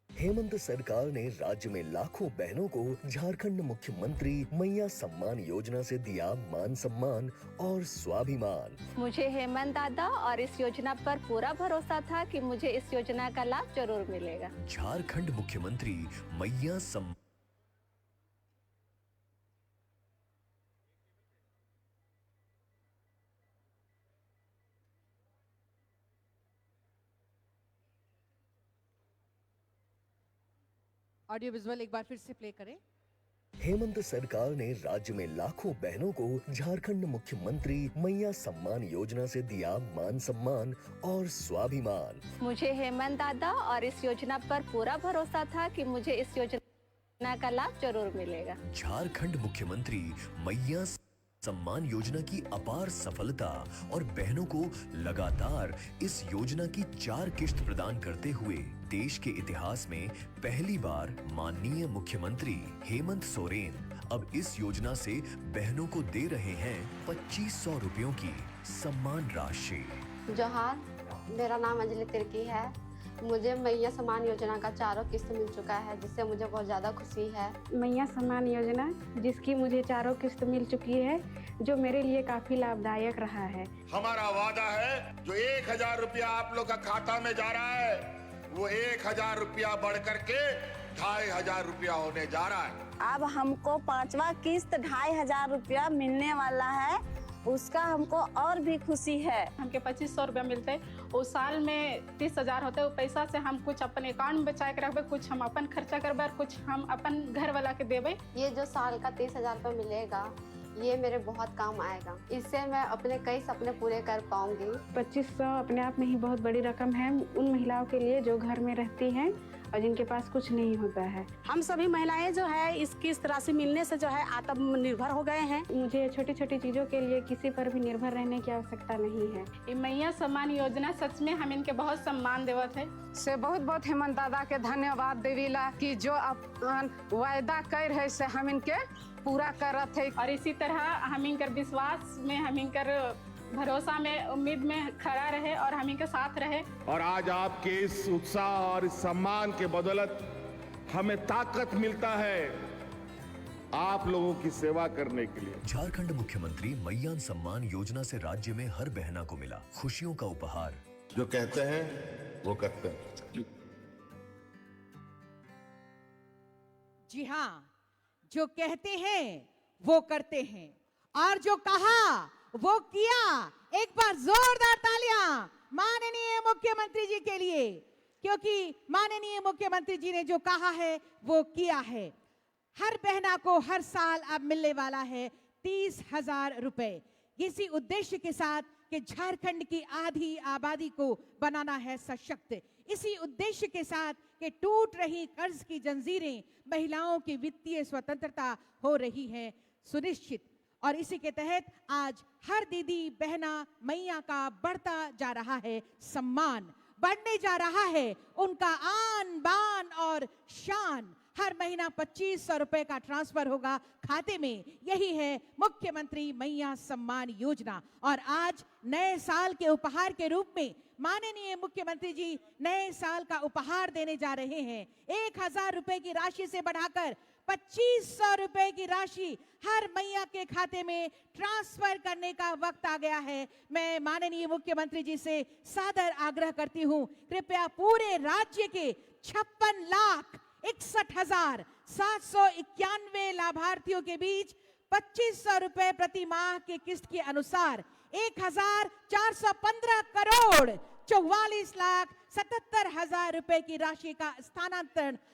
हेमंत सरकार ने राज्य में लाखों बहनों को झारखंड मुख्यमंत्री मैया सम्मान योजना से दिया मान सम्मान और स्वाभिमान। मुझे हेमंत दादा और इस योजना पर पूरा भरोसा था कि मुझे इस योजना का लाभ जरूर मिलेगा। झारखंड मुख्यमंत्री मैया सम्मान। ऑडियो विजुअल एक बार फिर से प्ले करें। हेमंत सरकार ने राज्य में लाखों बहनों को झारखंड मुख्यमंत्री मैया सम्मान योजना से दिया मान सम्मान और स्वाभिमान। मुझे हेमंत दादा और इस योजना पर पूरा भरोसा था कि मुझे इस योजना का लाभ जरूर मिलेगा। झारखंड मुख्यमंत्री मैया सम्मान योजना की अपार सफलता और बहनों को लगातार इस योजना की 4 किश्त प्रदान करते हुए देश के इतिहास में पहली बार माननीय मुख्यमंत्री हेमंत सोरेन अब इस योजना से बहनों को दे रहे हैं 2500 रुपयों की सम्मान राशि। जोहार, मेरा नाम अंजलि तिर्की है। मुझे मैया सम्मान योजना का 4 किस्त मिल चुका है, जिससे मुझे बहुत ज़्यादा खुशी है। मैया सम्मान योजना जिसकी मुझे 4 किस्त मिल चुकी है, जो मेरे लिए काफी लाभदायक रहा है। हमारा वादा है जो 1000 रुपया आप लोग का खाता में जा रहा है, वो 1000 रुपया बढ़ करके 2500 रुपया होने जा रहा है। अब हमको 5वां किस्त 2500 रुपया मिलने वाला है, उसका हमको और भी खुशी है। हमके 2500 रुपया मिलते, उस साल में 30,000 होते। वो पैसा से हम कुछ अपने अकाउंट में बचा के रखबे, कुछ हम अपन खर्चा करबे, कुछ हम अपन घर वाला के देबे। ये जो साल का 30,000 रुपया मिलेगा, ये मेरे बहुत काम आएगा। इससे मैं अपने कई सपने पूरे कर पाऊंगी। 2500 अपने आप में ही बहुत बड़ी रकम है उन महिलाओं के लिए जो घर में रहती हैं और जिनके पास कुछ नहीं होता है। हम सभी महिलाएं जो है इस किस्त राशि मिलने से जो है आत्मनिर्भर हो गए हैं। मुझे छोटी छोटी चीजों के लिए किसी पर भी निर्भर रहने की आवश्यकता नहीं है। ये मैया सम्मान योजना सच में हम इनके बहुत सम्मान देवत है। से बहुत बहुत हेमंत दादा के धन्यवाद देवीला कि जो अपन वायदा कर है से हम इनके पूरा करत है। और इसी तरह हम इनकर विश्वास में, हम इनकर भरोसा में, उम्मीद में खड़ा रहे और हम इनके साथ रहे। और आज आपके इस उत्साह और इस सम्मान के बदौलत हमें ताकत मिलता है आप लोगों की सेवा करने के लिए। झारखंड मुख्यमंत्री मैया सम्मान योजना से राज्य में हर बहना को मिला खुशियों का उपहार। जो कहते हैं वो करते हैं। जी हाँ, जो कहते हैं वो करते हैं, और जो कहा वो किया। एक बार जोरदार तालियां माननीय मुख्यमंत्री जी के लिए। क्योंकि माननीय मुख्यमंत्री जी ने जो कहा है वो किया है। हर बहना को हर साल अब मिलने वाला है 30,000 रुपए। इसी उद्देश्य के साथ कि झारखंड की आधी आबादी को बनाना है सशक्त, इसी उद्देश्य के साथ कि टूट रही कर्ज की जंजीरें, महिलाओं की वित्तीय स्वतंत्रता हो रही है सुनिश्चित। और इसी के तहत आज हर दीदी बहना मैया का बढ़ता जा रहा है सम्मान, बढ़ने जा रहा है उनका आन बान और शान। हर महीना 2500 रुपए का ट्रांसफर होगा खाते में। यही है मुख्यमंत्री मैया सम्मान योजना। और आज नए साल के उपहार के रूप में माननीय मुख्यमंत्री जी नए साल का उपहार देने जा रहे हैं। 1000 रुपए की राशि से बढ़ाकर 2500 रुपए की राशि हर मैया के खाते में ट्रांसफर करने का वक्त आ गया है। मैं माननीय मुख्यमंत्री जी से सादर आग्रह करती हूं, कृपया पूरे राज्य के 56,61,791 लाभार्थियों के बीच 2500 रुपए प्रति माह के किस्त के अनुसार 1,415 करोड़ 44,77,000 रुपए की राशि का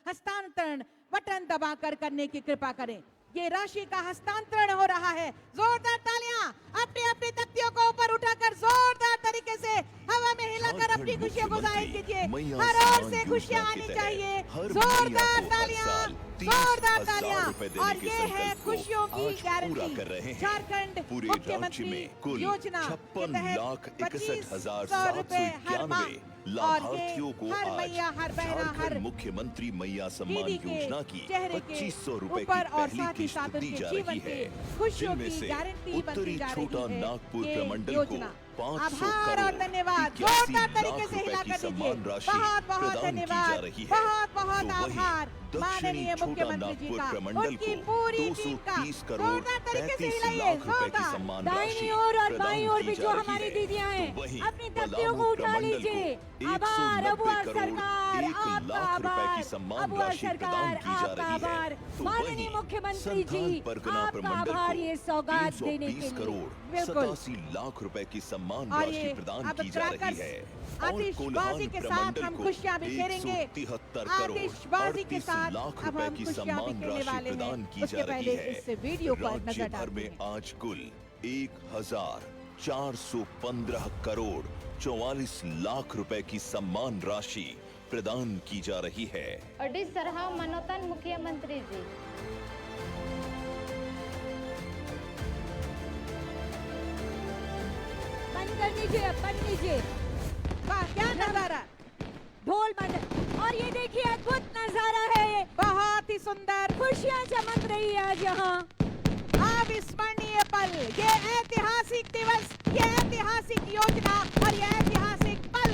हस्तांतरण बटन दबाकर करने की कृपा करें। ये राशि का हस्तांतरण हो रहा है। जोरदार तालियां अपनी अपनी तख्तियों को ऊपर उठाकर जोरदार तरीके से हवा में हिलाकर अपनी खुशियों को जाहिर कीजिए। हर ओर से खुशियां आनी चाहिए। जोरदार तालियां, जोरदार तालियां। और ये है खुशियों की गारंटी। झारखंड मुख्यमंत्री योजना के तहत 2500 रुपए हर माह लाभार्थियों को हर मैया, हर बहना, हर मुख्यमंत्री मैया सम्मान दीदी के योजना की चेहरे के 2500 रुपए की ऊपर और पहली साथ ही किस्त साथ दी उनके जा जीवन रही के है, खुशियों जिनमें की से गारंटी बनती उत्तरी जा छोटा रही है नागपुर ये प्रमंडल को योजना। 500 आभार और धन्यवाद। 81 जोरदार तरीके लाख से रुपए हिला की कर दीजिए। सम्मान राशि बहुत बहुत प्रदान की जा धन्यवाद, रही है। बहुत बहुत तो वहीं आभार दक्षिणी माननीय छोटा मुख्यमंत्री जी नागपुर का, प्रमंडल उनकी को पूरी टीम का। 230 करोड़ जोरदार तरीके से 35 हिलाइए, लाख रुपए की जोरदार। सम्मान दाहिनी राशि ओर और प्रदान बाईं ओर की भी जा जो रही हमारी है। दीदियां हैं, तो वहीं अपनी तख्तियों को पलामू उठा प्रमंडल लीजिए। को आभार 190 अबुआ करोड़ सरकार, 1 आपका लाख रुपए आभार। की सम्मान अबुआ राशि प्रदान सरकार, की जा आपका रही है। आभार। तो माननीय वहीं मुख्यमंत्री जी, संथाल परगना आपका प्रमंडल आभार को ये सौगात देने के 320 लिए। करोड़ बिल्कुल। 87 लाख रुपए की सम्मान और राशि ये प्रदान अब की जा रही क्रैकर्स, है। आतिशबाजी के साथ हम खुशियां बिखेरेंगे। 173 करोड़ आतिशबाजी के 38 साथ लाख अब रुपए हम की खुशियां सम्मान बिखेरने राशि वाले प्रदान हैं। की उसके जा रही पहले है। इस वीडियो पर राज्य नजर भर डालते में हैं। आज कुल 1,415 करोड़ 44 लाख रुपए की सम्मान राशि प्रदान की जा रही है। अडी सरहा मनोतन मुख्यमंत्री जी। बंद कर दीजिए, बंद कीजिए। वाह, क्या नजारा, ढोल बंद। और ये देखिए अद्भुत नजारा है ये। बहुत ही सुंदर, खुशियां चमक रही है आज यहाँ। अविस्मरणीय पल, ये ऐतिहासिक दिवस, ये ऐतिहासिक योजना और ये ऐतिहासिक पल।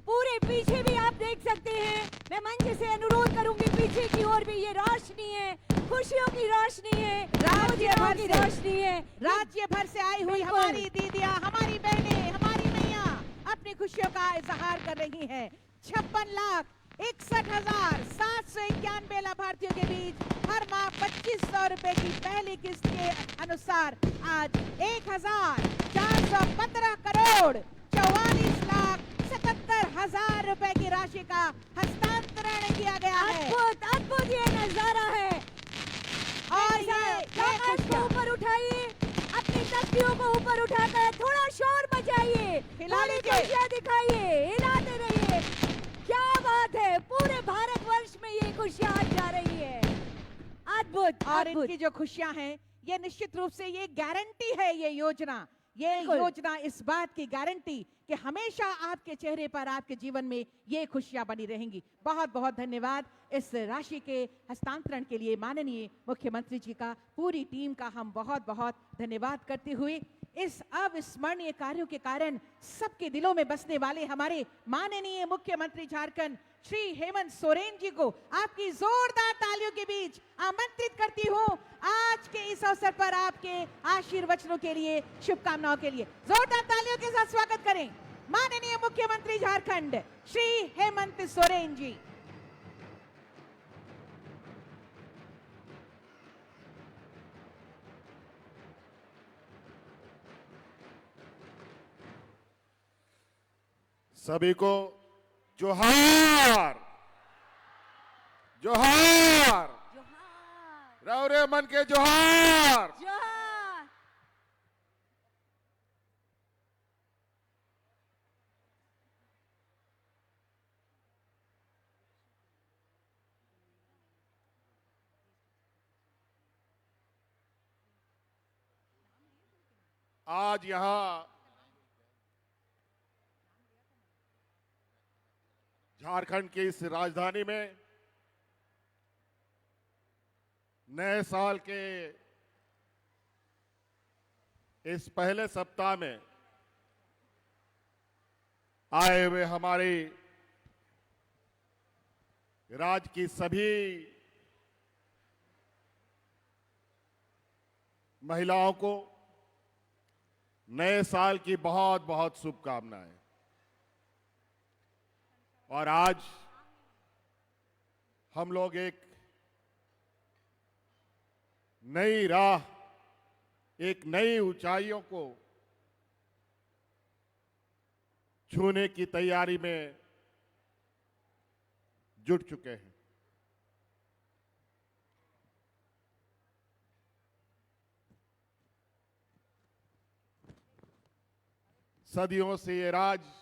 पूरे पीछे भी आप देख सकते हैं। मैं मंच से अनुरोध करूंगी, पीछे की ओर भी ये रोशनी है, खुशियों की रोशनी है, राज्य भर की से रोशनी है। राज्य भर से आई हुई बिल्कुल। हमारी दीदियां, हमारी बहनें, हमारी मैया अपनी खुशियों का इजहार कर रही हैं। 56,61,791 लाभार्थियों के बीच हर माह 2500 रुपए की पहली किस्त के अनुसार आज 1,415 करोड़ 44,77,000 रुपए की राशि का हस्तांतरण किया गया है। अद्भुत अद्भुत ये नजारा है। और ये आकाश को ऊपर उठाइए, अपनी तख्तियों को ऊपर उठाकर थोड़ा शोर मचाइए, हिला थोड़ी लीजिए। खुशियां दिखाइए, हिलाते रहिए। क्या बात है, पूरे भारतवर्ष में ये खुशियां आज जा रही है। अद्भुत और अद्भुत। इनकी जो खुशियां हैं, ये निश्चित रूप से ये गारंटी है, ये योजना बिल्कुल। योजना इस बात की गारंटी कि हमेशा आपके चेहरे पर, आपके जीवन में ये खुशियां बनी रहेंगी। बहुत बहुत धन्यवाद इस राशि के हस्तांतरण के लिए माननीय मुख्यमंत्री जी का, पूरी टीम का हम बहुत बहुत धन्यवाद करते हुए इस अविस्मरणीय कार्यों के कारण सबके दिलों में बसने वाले हमारे माननीय मुख्यमंत्री झारखंड श्री हेमंत सोरेन जी को आपकी जोरदार तालियों के बीच आमंत्रित करती हूं आज के इस अवसर पर आपके आशीर्वचनों के लिए, शुभकामनाओं के लिए। जोरदार तालियों के साथ स्वागत करें माननीय मुख्यमंत्री झारखंड श्री हेमंत सोरेन जी। सभी को जोहार जोहार रौरे मन के जोहार। आज यहां झारखंड की इस राजधानी में नए साल के इस पहले सप्ताह में आए हुए हमारी राज्य की सभी महिलाओं को नए साल की बहुत बहुत शुभकामनाएं। और आज हम लोग एक नई राह, एक नई ऊंचाइयों को छूने की तैयारी में जुट चुके हैं। सदियों से ये राज्य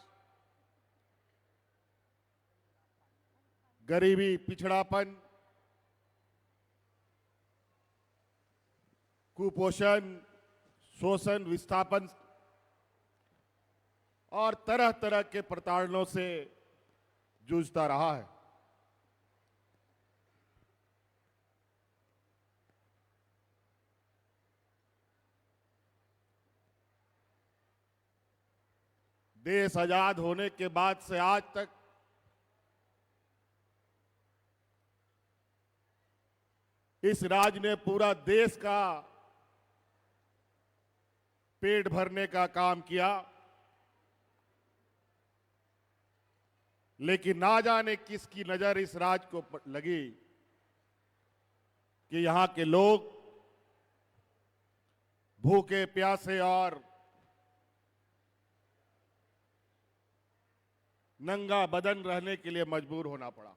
गरीबी, पिछड़ापन, कुपोषण, शोषण, विस्थापन और तरह तरह के प्रताड़नों से जूझता रहा है। देश आजाद होने के बाद से आज तक इस राज्य ने पूरा देश का पेट भरने का काम किया, लेकिन ना जाने किसकी नजर इस राज्य को लगी कि यहां के लोग भूखे प्यासे और नंगा बदन रहने के लिए मजबूर होना पड़ा।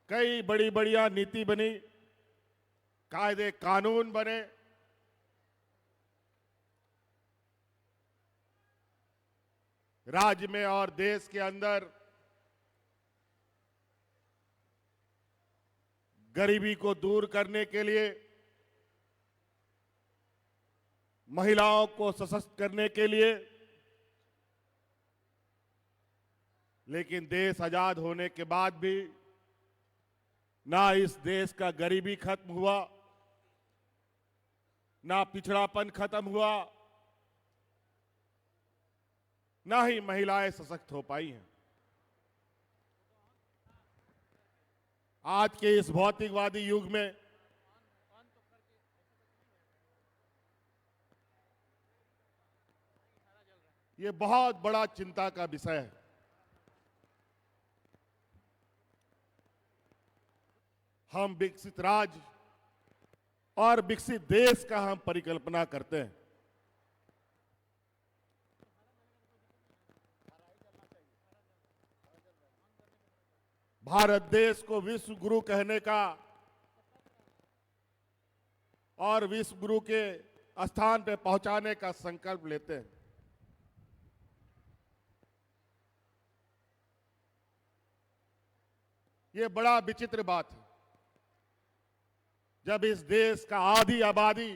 कई बड़ी बढ़िया नीति बनी, कायदे कानून बने, राज्य में और देश के अंदर गरीबी को दूर करने के लिए, महिलाओं को सशक्त करने के लिए। लेकिन देश आजाद होने के बाद भी ना इस देश का गरीबी खत्म हुआ, ना पिछड़ापन खत्म हुआ, ना ही महिलाएं सशक्त हो पाई हैं। आज के इस भौतिकवादी युग में ये बहुत बड़ा चिंता का विषय है। हम विकसित राज्य और विकसित देश का हम परिकल्पना करते हैं। भारत देश को विश्व गुरु कहने का और विश्व गुरु के स्थान पे पहुंचाने का संकल्प लेते हैं। ये बड़ा विचित्र बात है, जब इस देश का आधी आबादी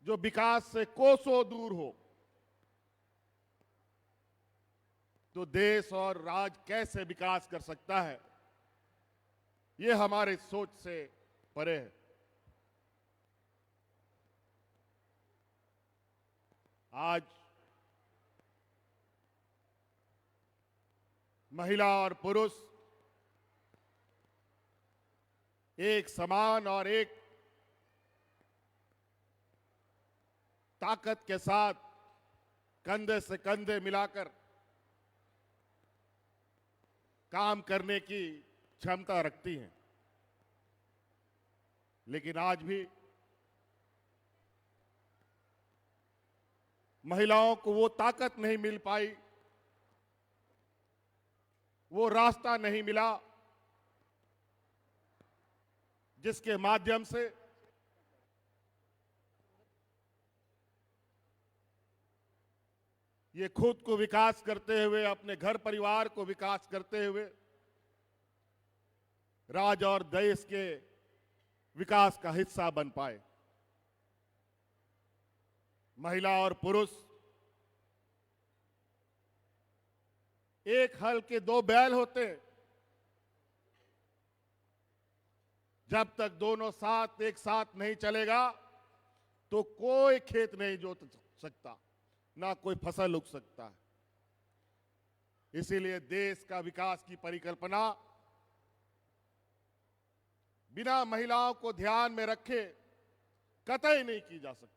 जो विकास से कोसों दूर हो, तो देश और राज्य कैसे विकास कर सकता है, ये हमारे सोच से परे है। आज महिला और पुरुष एक समान और एक ताकत के साथ कंधे से कंधे मिलाकर काम करने की क्षमता रखती हैं। लेकिन आज भी महिलाओं को वो ताकत नहीं मिल पाई, वो रास्ता नहीं मिला जिसके माध्यम से ये खुद को विकास करते हुए, अपने घर परिवार को विकास करते हुए राज्य और देश के विकास का हिस्सा बन पाए। महिला और पुरुष एक हल के दो बैल होते हैं। जब तक दोनों साथ एक साथ नहीं चलेगा तो कोई खेत नहीं जोत सकता, ना कोई फसल उग सकता है। इसीलिए देश का विकास की परिकल्पना बिना महिलाओं को ध्यान में रखे कतई नहीं की जा सकती।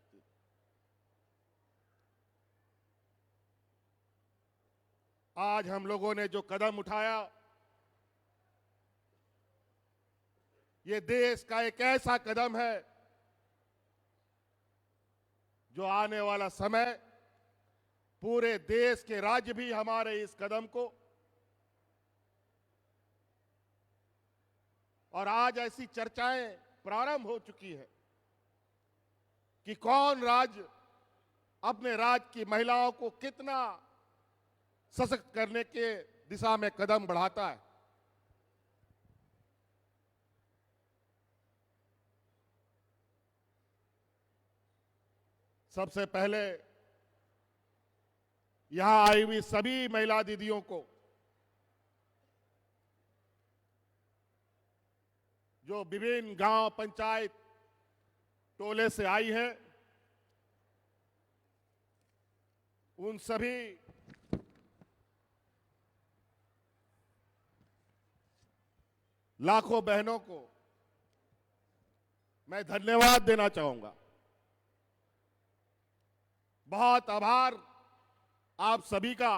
आज हम लोगों ने जो कदम उठाया, ये देश का एक ऐसा कदम है जो आने वाला समय पूरे देश के राज्य भी हमारे इस कदम को, और आज ऐसी चर्चाएं प्रारंभ हो चुकी है कि कौन राज्य अपने राज्य की महिलाओं को कितना सशक्त करने के दिशा में कदम बढ़ाता है। सबसे पहले यहां आई हुई सभी महिला दीदियों को, जो विभिन्न गांव, पंचायत, टोले से आई है, उन सभी लाखों बहनों को मैं धन्यवाद देना चाहूंगा। बहुत आभार आप सभी का।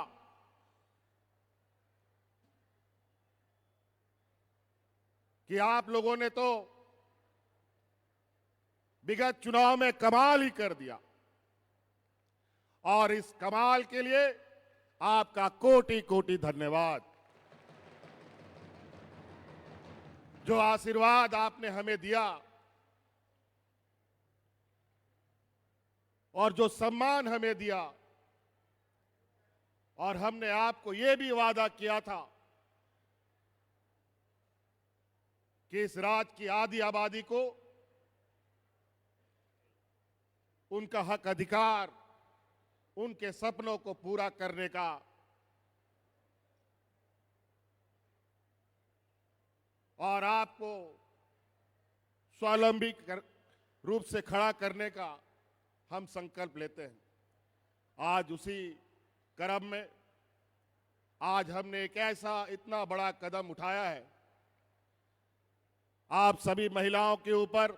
कि आप लोगों ने तो विगत चुनाव में कमाल ही कर दिया, और इस कमाल के लिए आपका कोटि कोटि धन्यवाद। जो आशीर्वाद आपने हमें दिया और जो सम्मान हमें दिया, और हमने आपको यह भी वादा किया था कि इस राज्य की आधी आबादी को उनका हक अधिकार, उनके सपनों को पूरा करने का और आपको स्वावलंबी रूप से खड़ा करने का हम संकल्प लेते हैं। आज उसी क्रम में आज हमने एक ऐसा इतना बड़ा कदम उठाया है। आप सभी महिलाओं के ऊपर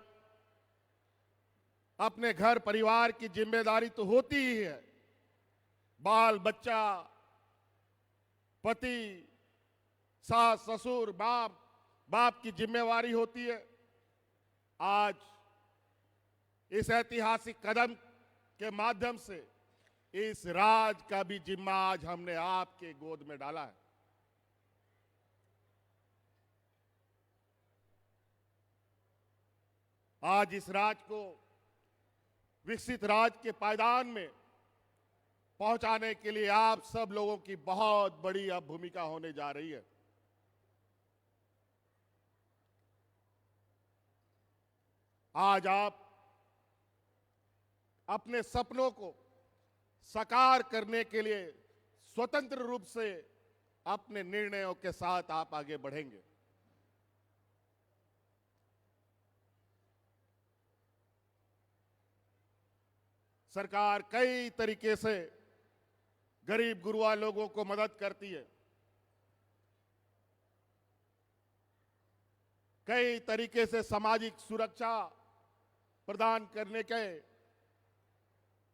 अपने घर परिवार की जिम्मेदारी तो होती ही है। बाल बच्चा, पति, सास ससुर, बाप की जिम्मेवारी होती है। आज इस ऐतिहासिक कदम के माध्यम से इस राज का भी जिम्मा आज हमने आपके गोद में डाला है। आज इस राज को विकसित राज के पायदान में पहुंचाने के लिए आप सब लोगों की बहुत बड़ी अब भूमिका होने जा रही है। आज आप अपने सपनों को साकार करने के लिए स्वतंत्र रूप से अपने निर्णयों के साथ आप आगे बढ़ेंगे। सरकार कई तरीके से गरीब गुरुआ लोगों को मदद करती है। कई तरीके से सामाजिक सुरक्षा प्रदान करने के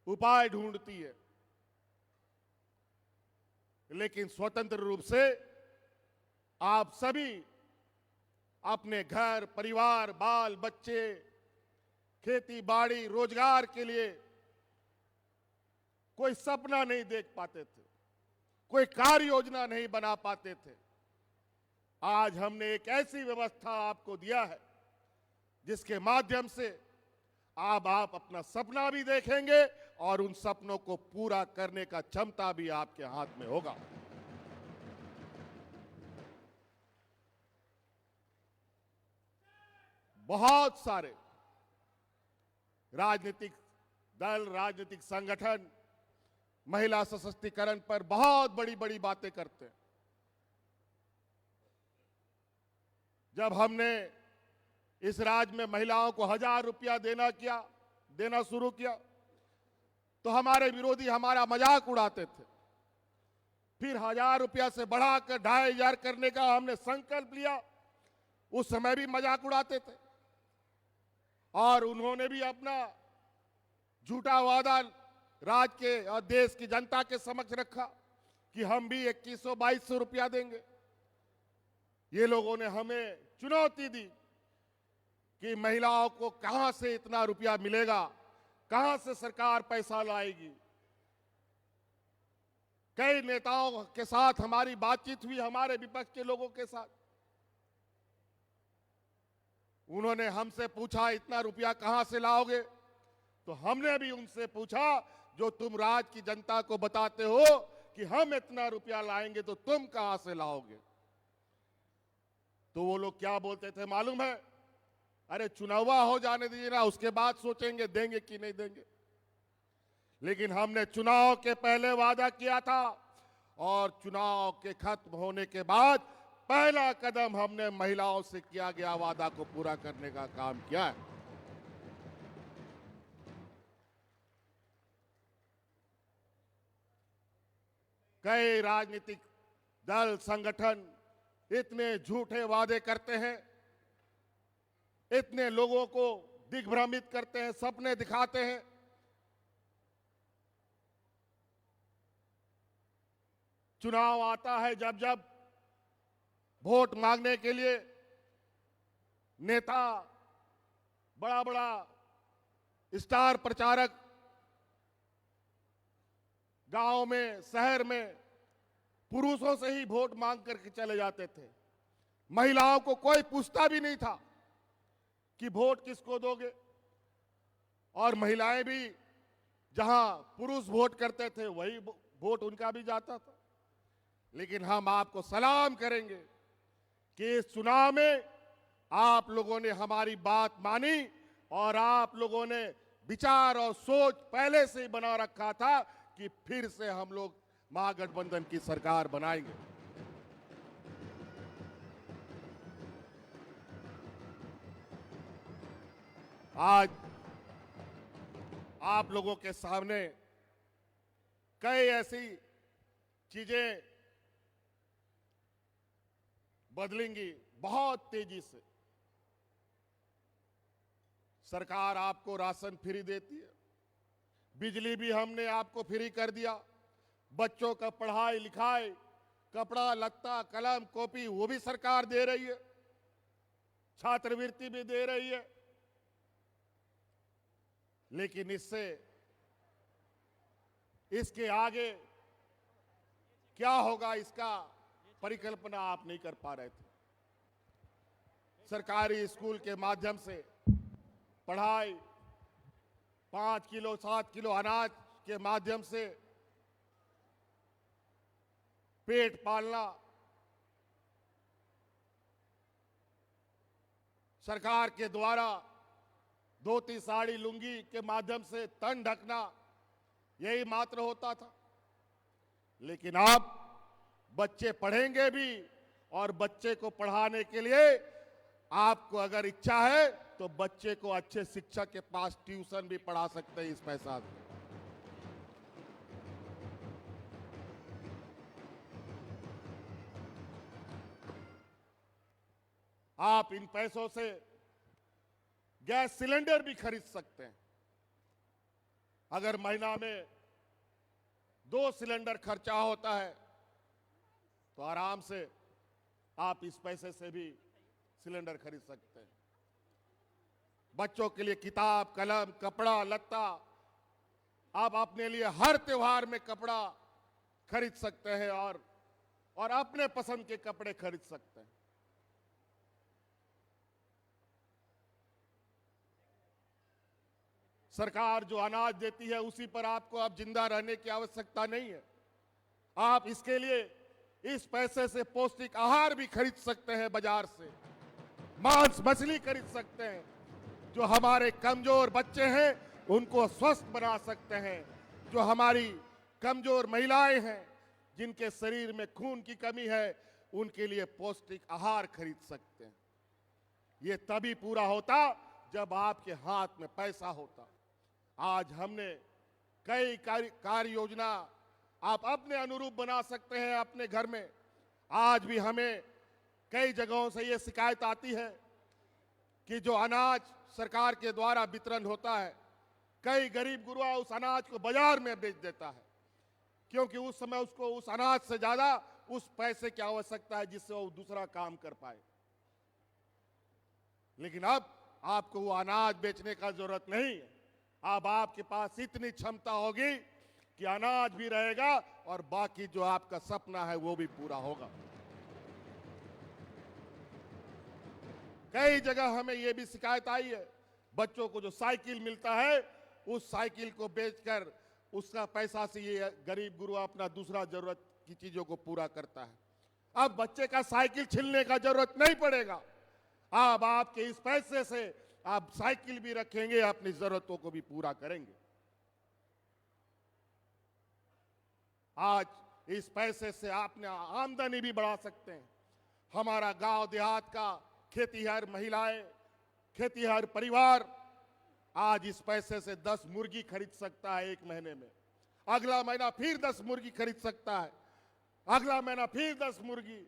उपाय ढूंढती है, लेकिन स्वतंत्र रूप से आप सभी अपने घर परिवार, बाल बच्चे, खेती बाड़ी, रोजगार के लिए कोई सपना नहीं देख पाते थे, कोई कार्य योजना नहीं बना पाते थे। आज हमने एक ऐसी व्यवस्था आपको दिया है जिसके माध्यम से आप अपना सपना भी देखेंगे और उन सपनों को पूरा करने का क्षमता भी आपके हाथ में होगा। बहुत सारे राजनीतिक दल, राजनीतिक संगठन महिला सशक्तिकरण पर बहुत बड़ी बड़ी बातें करते हैं। जब हमने इस राज्य में महिलाओं को 1000 रुपया देना शुरू किया तो हमारे विरोधी हमारा मजाक उड़ाते थे। फिर 1000 रुपया से बढ़ाकर 2500 करने का हमने संकल्प लिया, उस समय भी मजाक उड़ाते थे। और उन्होंने भी अपना झूठा वादा राज्य के और देश की जनता के समक्ष रखा कि हम भी 2100-2200 रुपया देंगे। ये लोगों ने हमें चुनौती दी कि महिलाओं को कहां से इतना रुपया मिलेगा, कहां से सरकार पैसा लाएगी। कई नेताओं के साथ हमारी बातचीत हुई, हमारे विपक्ष के लोगों के साथ। उन्होंने हमसे पूछा इतना रुपया कहां से लाओगे, तो हमने भी उनसे पूछा जो तुम राज्य की जनता को बताते हो कि हम इतना रुपया लाएंगे तो तुम कहां से लाओगे। तो वो लोग क्या बोलते थे मालूम है? अरे चुनावा हो जाने दीजिए ना, उसके बाद सोचेंगे देंगे कि नहीं देंगे। लेकिन हमने चुनाव के पहले वादा किया था और चुनाव के खत्म होने के बाद पहला कदम हमने महिलाओं से किया गया वादा को पूरा करने का काम किया है। कई राजनीतिक दल, संगठन इतने झूठे वादे करते हैं, इतने लोगों को दिग्भ्रमित करते हैं, सपने दिखाते हैं। चुनाव आता है, जब जब वोट मांगने के लिए नेता, बड़ा बड़ा स्टार प्रचारक गांव में, शहर में पुरुषों से ही वोट मांग करके चले जाते थे। महिलाओं को कोई पूछता भी नहीं था कि वोट किसको दोगे। और महिलाएं भी जहां पुरुष वोट करते थे वही वोट उनका भी जाता था। लेकिन हम आपको सलाम करेंगे कि इस चुनाव में आप लोगों ने हमारी बात मानी और आप लोगों ने विचार और सोच पहले से ही बना रखा था कि फिर से हम लोग महागठबंधन की सरकार बनाएंगे। आज आप लोगों के सामने कई ऐसी चीजें बदलेंगी बहुत तेजी से। सरकार आपको राशन फ्री देती है, बिजली भी हमने आपको फ्री कर दिया, बच्चों का पढ़ाई लिखाई, कपड़ा लत्ता, कलम कॉपी वो भी सरकार दे रही है, छात्रवृत्ति भी दे रही है। लेकिन इसके आगे क्या होगा इसका परिकल्पना आप नहीं कर पा रहे थे। सरकारी स्कूल के माध्यम से पढ़ाई, 5 किलो 7 किलो अनाज के माध्यम से पेट पालना, सरकार के द्वारा धोती साड़ी लुंगी के माध्यम से तन ढकना, यही मात्र होता था। लेकिन अब बच्चे पढ़ेंगे भी और बच्चे को पढ़ाने के लिए आपको अगर इच्छा है तो बच्चे को अच्छे शिक्षक के पास ट्यूशन भी पढ़ा सकते हैं इस पैसा से। आप इन पैसों से गैस सिलेंडर भी खरीद सकते हैं। अगर महीना में 2 सिलेंडर खर्चा होता है तो आराम से आप इस पैसे से भी सिलेंडर खरीद सकते हैं। बच्चों के लिए किताब, कलम, कपड़ा, लत्ता आप अपने लिए हर त्योहार में कपड़ा खरीद सकते हैं और अपने पसंद के कपड़े खरीद सकते हैं। सरकार जो अनाज देती है उसी पर आपको अब जिंदा रहने की आवश्यकता नहीं है। आप इसके लिए इस पैसे से पौष्टिक आहार भी खरीद सकते हैं, बाजार से मांस मछली खरीद सकते हैं। जो हमारे कमजोर बच्चे हैं उनको स्वस्थ बना सकते हैं। जो हमारी कमजोर महिलाएं हैं जिनके शरीर में खून की कमी है उनके लिए पौष्टिक आहार खरीद सकते हैं। ये तभी पूरा होता जब आपके हाथ में पैसा होता। आज हमने कई कार्य योजना आप अपने अनुरूप बना सकते हैं अपने घर में। आज भी हमें कई जगहों से ये शिकायत आती है कि जो अनाज सरकार के द्वारा वितरण होता है, कई गरीब गुरुआ उस अनाज को बाजार में बेच देता है, क्योंकि उस समय उसको उस अनाज से ज्यादा उस पैसे की आवश्यकता है जिससे वो दूसरा काम कर पाए। लेकिन अब आपको वो अनाज बेचने का जरूरत नहीं है। अब आपके पास इतनी क्षमता होगी कि अनाज भी रहेगा और बाकी जो आपका सपना है वो भी पूरा होगा। कई जगह हमें ये भी शिकायत आई है, बच्चों को जो साइकिल मिलता है उस साइकिल को बेचकर उसका पैसा से ये गरीब गुरुआ अपना दूसरा जरूरत की चीजों को पूरा करता है। अब बच्चे का साइकिल छीनने का जरूरत नहीं पड़ेगा। अब आपके इस पैसे से आप साइकिल भी रखेंगे, अपनी जरूरतों को भी पूरा करेंगे। आज इस पैसे से आपने आमदनी भी बढ़ा सकते हैं। हमारा गांव देहात का खेतीहर महिलाएं, खेतीहर परिवार आज इस पैसे से 10 मुर्गी खरीद सकता है एक महीने में। अगला महीना फिर 10 मुर्गी खरीद सकता है, अगला महीना फिर 10 मुर्गी,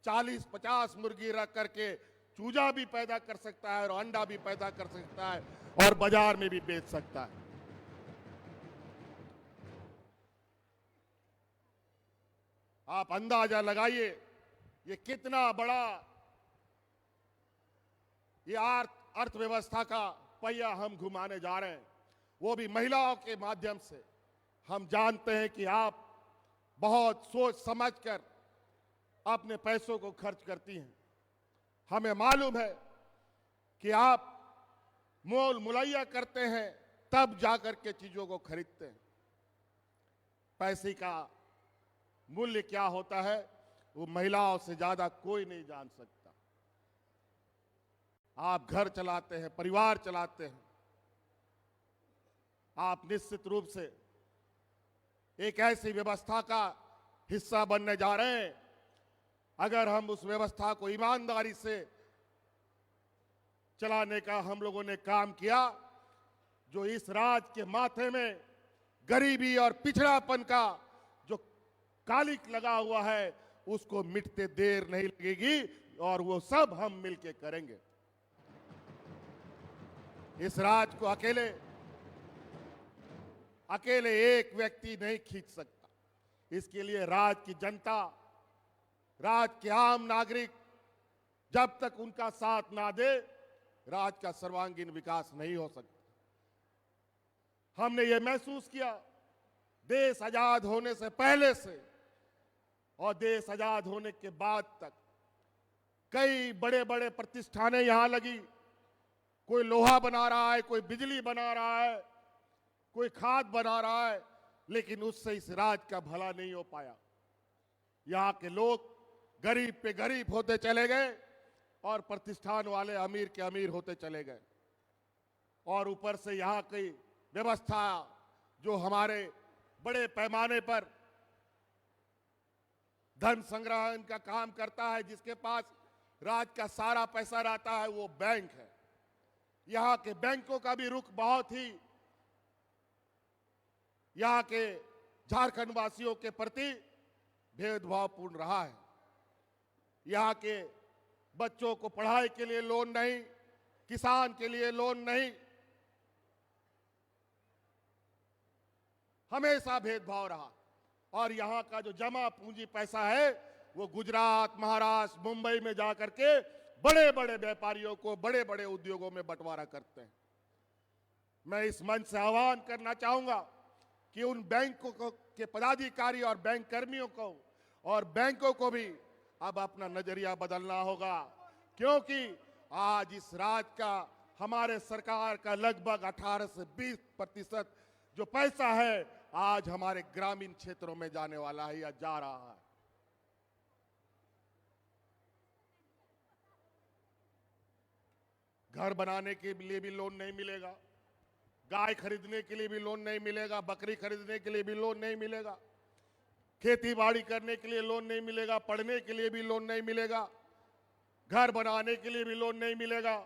40-50 मुर्गी रख करके चूजा भी पैदा कर सकता है और अंडा भी पैदा कर सकता है और बाजार में भी बेच सकता है। आप अंदाजा लगाइए ये कितना बड़ा ये अर्थव्यवस्था का पहिया हम घुमाने जा रहे हैं, वो भी महिलाओं के माध्यम से। हम जानते हैं कि आप बहुत सोच समझकर अपने पैसों को खर्च करती हैं। हमें मालूम है कि आप मोल मुलैया करते हैं तब जाकर के चीजों को खरीदते हैं। पैसे का मूल्य क्या होता है वो महिलाओं से ज्यादा कोई नहीं जान सकता। आप घर चलाते हैं, परिवार चलाते हैं, आप निश्चित रूप से एक ऐसी व्यवस्था का हिस्सा बनने जा रहे हैं। अगर हम उस व्यवस्था को ईमानदारी से चलाने का हम लोगों ने काम किया, जो इस राज्य के माथे में गरीबी और पिछड़ापन का जो कालिक लगा हुआ है उसको मिटते देर नहीं लगेगी और वो सब हम मिलके करेंगे। इस राज्य को अकेले एक व्यक्ति नहीं खींच सकता। इसके लिए राज्य की जनता, राज्य के आम नागरिक जब तक उनका साथ ना दे राज्य का सर्वांगीण विकास नहीं हो सकता। हमने ये महसूस किया देश आजाद होने से पहले से और देश आजाद होने के बाद तक कई बड़े बड़े प्रतिष्ठानें यहां लगी। कोई लोहा बना रहा है, कोई बिजली बना रहा है, कोई खाद बना रहा है, लेकिन उससे इस राज्य का भला नहीं हो पाया। यहाँ के लोग गरीब पे गरीब होते चले गए और प्रतिष्ठान वाले अमीर के अमीर होते चले गए। और ऊपर से यहाँ की व्यवस्था जो हमारे बड़े पैमाने पर धन संग्रहण का काम करता है, जिसके पास राज्य का सारा पैसा रहता है, वो बैंक है। यहाँ के बैंकों का भी रुख बहुत ही यहाँ के झारखंड वासियों के प्रति भेदभावपूर्ण रहा है। यहाँ के बच्चों को पढ़ाई के लिए लोन नहीं, किसान के लिए लोन नहीं, हमेशा भेदभाव रहा। और यहाँ का जो जमा पूंजी पैसा है वो गुजरात, महाराष्ट्र, मुंबई में जाकर के बड़े बड़े व्यापारियों को बड़े बड़े उद्योगों में बंटवारा करते हैं। मैं इस मंच से आह्वान करना चाहूंगा कि उन बैंकों के पदाधिकारी और बैंक कर्मियों को और बैंकों को भी अब अपना नजरिया बदलना होगा, क्योंकि आज इस राज्य का, हमारे सरकार का लगभग 18 से 20% जो पैसा है आज हमारे ग्रामीण क्षेत्रों में जाने वाला है या जा रहा है। घर बनाने के लिए भी लोन नहीं मिलेगा, गाय खरीदने के लिए भी लोन नहीं मिलेगा, बकरी खरीदने के लिए भी लोन नहीं मिलेगा, खेती बाड़ी करने के लिए लोन नहीं मिलेगा, पढ़ने के लिए भी लोन नहीं मिलेगा, घर बनाने के लिए भी लोन नहीं मिलेगा,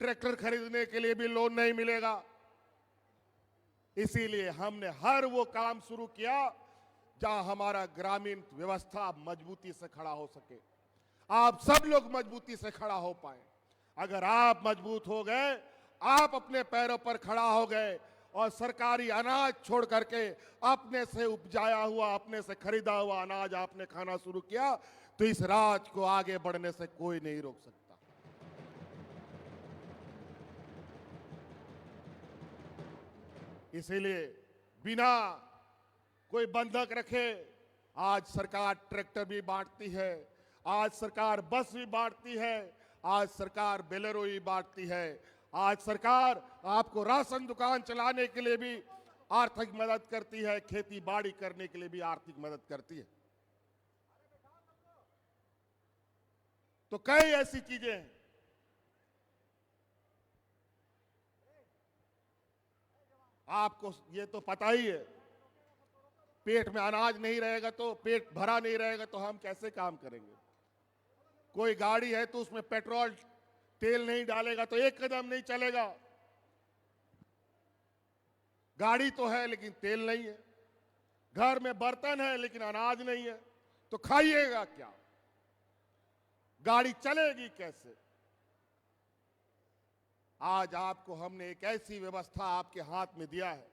ट्रैक्टर खरीदने के लिए भी लोन नहीं मिलेगा। इसीलिए हमने हर वो काम शुरू किया जहां हमारा ग्रामीण व्यवस्था मजबूती से खड़ा हो सके, आप सब लोग मजबूती से खड़ा हो पाए। अगर आप मजबूत हो गए, आप अपने पैरों पर खड़ा हो गए और सरकारी अनाज छोड़ करके अपने से उपजाया हुआ, अपने से खरीदा हुआ अनाज आपने खाना शुरू किया, तो इस राज्य को आगे बढ़ने से कोई नहीं रोक सकता। इसीलिए बिना कोई बंधक रखे आज सरकार ट्रैक्टर भी बांटती है, आज सरकार बस भी बांटती है, आज सरकार बोलेरो भी बांटती है, आज सरकार आपको राशन दुकान चलाने के लिए भी आर्थिक मदद करती है, खेती बाड़ी करने के लिए भी आर्थिक मदद करती है। तो कई ऐसी चीजें हैं। आपको ये तो पता ही है, पेट में अनाज नहीं रहेगा तो, पेट भरा नहीं रहेगा तो हम कैसे काम करेंगे। कोई गाड़ी है तो उसमें पेट्रोल तेल नहीं डालेगा तो एक कदम नहीं चलेगा। गाड़ी तो है लेकिन तेल नहीं है, घर में बर्तन है लेकिन अनाज नहीं है, तो खाइएगा क्या, गाड़ी चलेगी कैसे। आज आपको हमने एक ऐसी व्यवस्था आपके हाथ में दिया है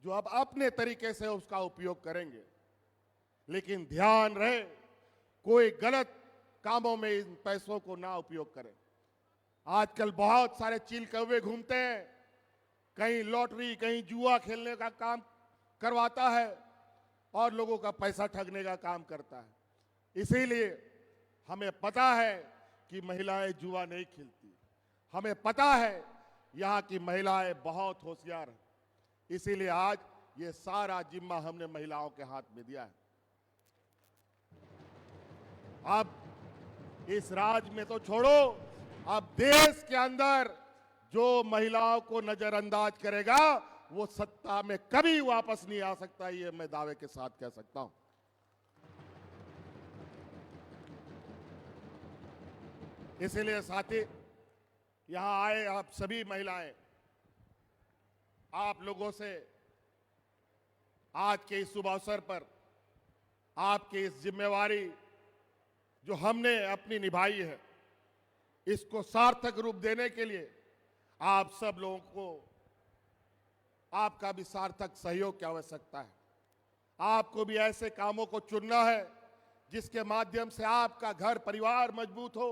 जो अब अपने तरीके से उसका उपयोग करेंगे, लेकिन ध्यान रहे कोई गलत कामों में इन पैसों को ना उपयोग करें। आजकल बहुत सारे चील कौवे घूमते हैं, कहीं लॉटरी कहीं जुआ खेलने का काम करवाता है और लोगों का पैसा ठगने का काम करता है। इसीलिए हमें पता है कि महिलाएं जुआ नहीं खेलती, हमें पता है यहाँ की महिलाएं बहुत होशियार हैं, इसीलिए आज ये सारा जिम्मा हमने महिलाओं के हाथ में दिया है। अब इस राज्य में तो छोड़ो, अब देश के अंदर जो महिलाओं को नजरअंदाज करेगा वो सत्ता में कभी वापस नहीं आ सकता, ये मैं दावे के साथ कह सकता हूं। इसीलिए साथी, यहां आए आप सभी महिलाएं, आप लोगों से आज के इस शुभ अवसर पर आपकी इस जिम्मेवारी जो हमने अपनी निभाई है, इसको सार्थक रूप देने के लिए आप सब लोगों को आपका भी सार्थक सहयोग की आवश्यकता है। आपको भी ऐसे कामों को चुनना है जिसके माध्यम से आपका घर परिवार मजबूत हो।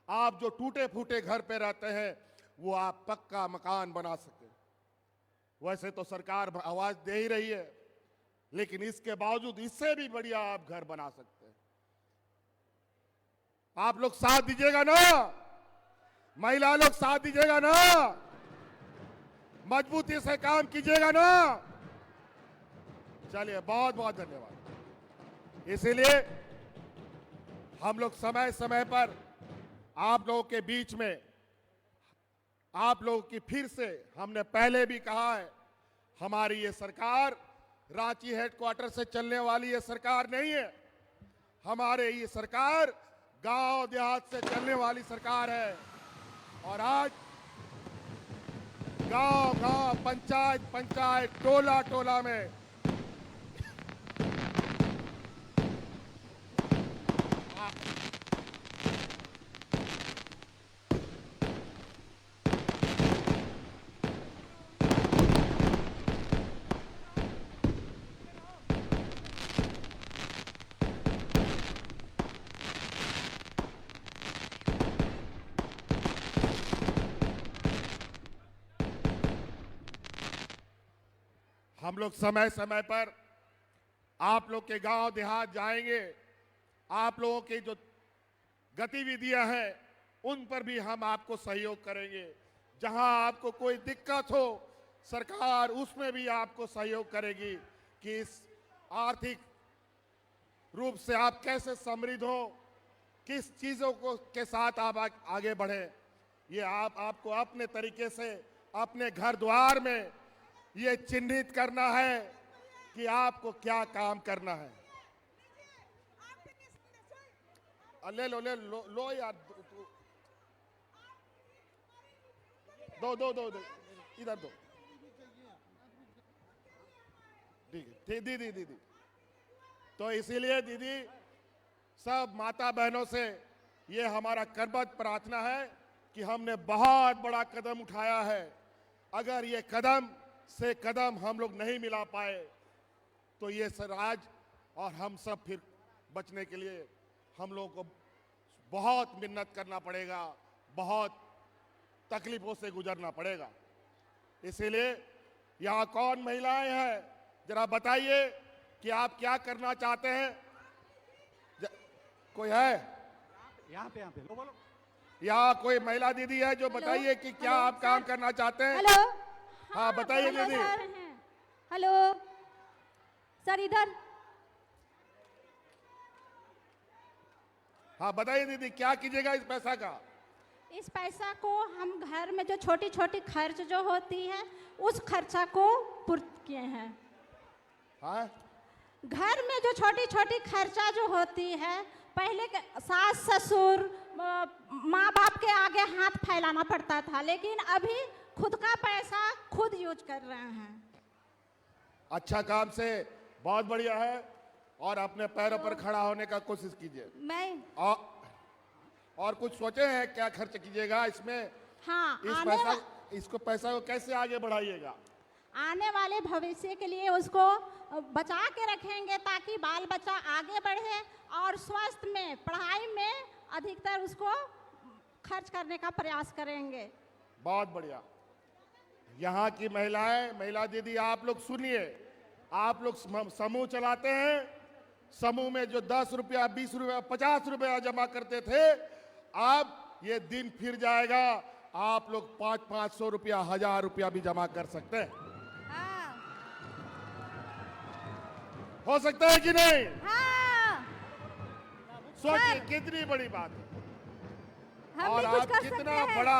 आप जो टूटे फूटे घर पे रहते हैं वो आप पक्का मकान बना सके। वैसे तो सरकार आवाज दे ही रही है, लेकिन इसके बावजूद इससे भी बढ़िया आप घर बना सकते हैं। आप लोग साथ दीजिएगा ना, महिला लोग साथ दीजिएगा ना, मजबूती से काम कीजिएगा ना। चलिए, बहुत बहुत धन्यवाद। इसीलिए हम लोग समय समय पर आप लोगों के बीच में, आप लोगों की फिर से, हमने पहले भी कहा है, हमारी ये सरकार रांची हेडक्वार्टर से चलने वाली ये सरकार नहीं है। हमारे ये सरकार गांव देहात से चलने वाली सरकार है। और आज गांव गांव, पंचायत पंचायत, टोला टोला में हम लोग समय समय पर आप लोग के गांव देहात जाएंगे, आप लोगों की जो गतिविधियां हैं उन पर भी हम आपको सहयोग करेंगे। जहां आपको कोई दिक्कत हो सरकार उसमें भी आपको सहयोग करेगी कि इस आर्थिक रूप से आप कैसे समृद्ध हो, किस चीजों को के साथ आप आगे बढ़े। ये आपको अपने तरीके से अपने घर द्वार में ये चिन्हित करना है कि आपको क्या काम करना है। ले लो यार, दो इधर दो। दीदी तो इसीलिए दीदी सब माता बहनों से ये हमारा करबद्ध प्रार्थना है कि हमने बहुत बड़ा कदम उठाया है। अगर ये कदम से कदम हम लोग नहीं मिला पाए तो ये राज और हम सब फिर बचने के लिए हम लोगों को बहुत मेहनत करना पड़ेगा, बहुत तकलीफों से गुजरना पड़ेगा। इसीलिए यहाँ कौन महिलाएं हैं जरा बताइए कि आप क्या करना चाहते हैं। कोई है यहाँ पे लो बोलो। यहाँ कोई महिला दीदी है जो बताइए कि क्या आप काम करना चाहते हैं। हेलो, हाँ बताइए दीदी। हेलो सर, इधर। हाँ बताइए दीदी, क्या कीजिएगा इस पैसा का। इस पैसा को हम घर में जो छोटी छोटी खर्च जो होती है उस खर्चा को पूर्त किए हैं। हाँ घर में जो छोटी छोटी खर्चा जो होती है, पहले सास ससुर माँ बाप के आगे हाथ फैलाना पड़ता था, लेकिन अभी खुद का पैसा खुद यूज कर रहे हैं। अच्छा काम से बहुत बढ़िया है और अपने पैरों पर खड़ा होने का कोशिश कीजिए। मैं और कुछ सोचे हैं क्या खर्च कीजिएगा इसमें। हाँ, इसको पैसा को कैसे आगे बढ़ाइएगा। आने वाले भविष्य के लिए उसको बचा के रखेंगे ताकि बाल बच्चा आगे बढ़े और स्वास्थ्य में पढ़ाई में अधिकतर उसको खर्च करने का प्रयास करेंगे। बहुत बढ़िया। यहाँ की महिला दीदी आप लोग सुनिए, आप लोग समूह चलाते हैं, समूह में जो 10 रुपया 20 रुपया 50 रुपया जमा करते थे, अब ये दिन फिर जाएगा, आप लोग 500 रुपया 1000 रुपया भी जमा कर सकते हैं। हो सकता है कि नहीं। सोचिए कितनी बड़ी बात है और आप कितना बड़ा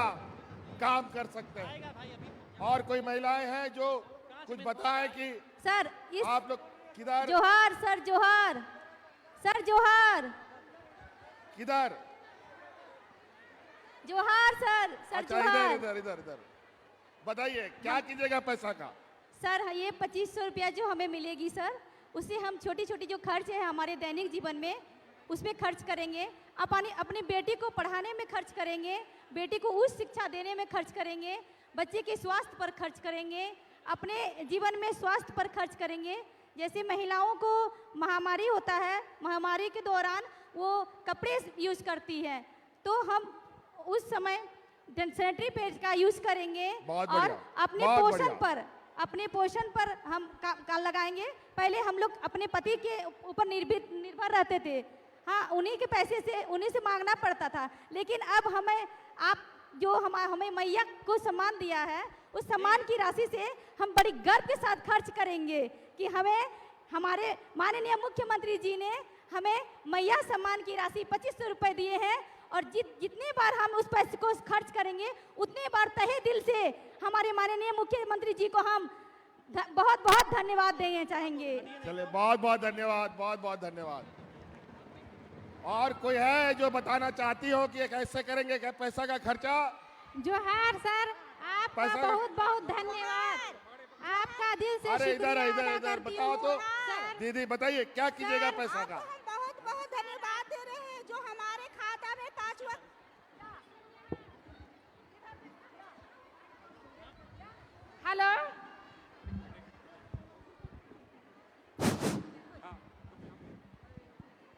काम कर सकते हैं। और कोई महिलाएं हैं जो कुछ बताएं कि सर आप लोग किधर। जोहार सर, जोहार सर, जोहार किधर। जोहार सर, जोहार। इधर बताइए क्या कीजिएगा पैसा का। सर ये 2500 रुपया जो हमें मिलेगी सर, उससे हम छोटी छोटी जो खर्च है हमारे दैनिक जीवन में उसमें खर्च करेंगे। अपनी बेटी को पढ़ाने में खर्च करेंगे, बेटी को उच्च शिक्षा देने में खर्च करेंगे, बच्चे के स्वास्थ्य पर खर्च करेंगे, अपने जीवन में स्वास्थ्य पर खर्च करेंगे। जैसे महिलाओं को महामारी होता है, महामारी के दौरान वो कपड़े यूज करती है, तो हम उस समय सैनिटरी पैड का यूज करेंगे और अपने पोषण पर हम काम लगाएंगे। पहले हम लोग अपने पति के ऊपर निर्भर रहते थे, हाँ उन्हीं के पैसे से उन्हीं से मांगना पड़ता था, लेकिन अब हमें मैया को सम्मान दिया है, उस सम्मान की राशि से हम बड़ी गर्व के साथ खर्च करेंगे कि हमें हमारे माननीय मुख्यमंत्री जी ने हमें मैया सम्मान की राशि 2500 रुपये दिए हैं और जितने बार हम उस पैसे को खर्च करेंगे उतने बार तहे दिल से हमारे माननीय मुख्यमंत्री जी को हम बहुत बहुत धन्यवाद देना चाहेंगे। चले बहुत बहुत धन्यवाद, बहुत बहुत धन्यवाद। और कोई है जो बताना चाहती हो कि कैसे करेंगे क्या पैसा का खर्चा। जोहार सर, आपका बहुत बहुत धन्यवाद, आपका दिल से अरे शुक्रिया इधर बताओ तो दीदी बताइए क्या कीजिएगा पैसा का। बहुत बहुत धन्यवाद दे रहे हैं जो हमारे खाता में 5 वक्त। हेलो,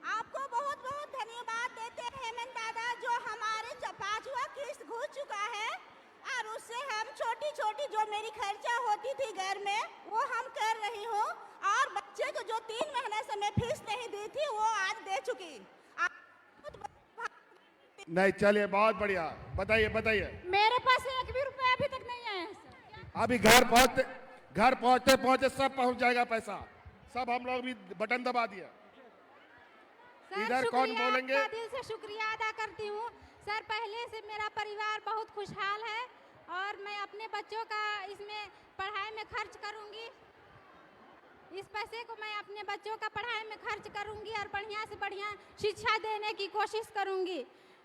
आपको बहुत बहुत धन्यवाद देते हैं हेमंत दादा, जो हमारे 5वां किस्त घुस चुका है और उससे हम छोटी छोटी जो मेरी खर्चा होती थी घर में वो हम कर रही हूँ और बच्चे को जो 3 महीने से मैं फीस नहीं दी थी वो आज दे चुकी। नहीं, चलिए, बहुत बढ़िया। बताइए बताइए। मेरे पास 1 भी रुपया अभी तक नहीं आया है सर। अभी घर पहुंचते पहुंचते सब पहुंच जाएगा पैसा। सब हम लोग भी बटन दबा दिया। इधर कौन बोलेंगे? आपका दिल से शुक्रिया अदा करती हूँ सर। पहले से मेरा परिवार बहुत खुशहाल है और मैं अपने बच्चों का इसमें पढ़ाई में खर्च करूंगी। इस पैसे को मैं अपने बच्चों का पढ़ाई में खर्च करूंगी और बढ़िया से बढ़िया शिक्षा देने की कोशिश करूंगी।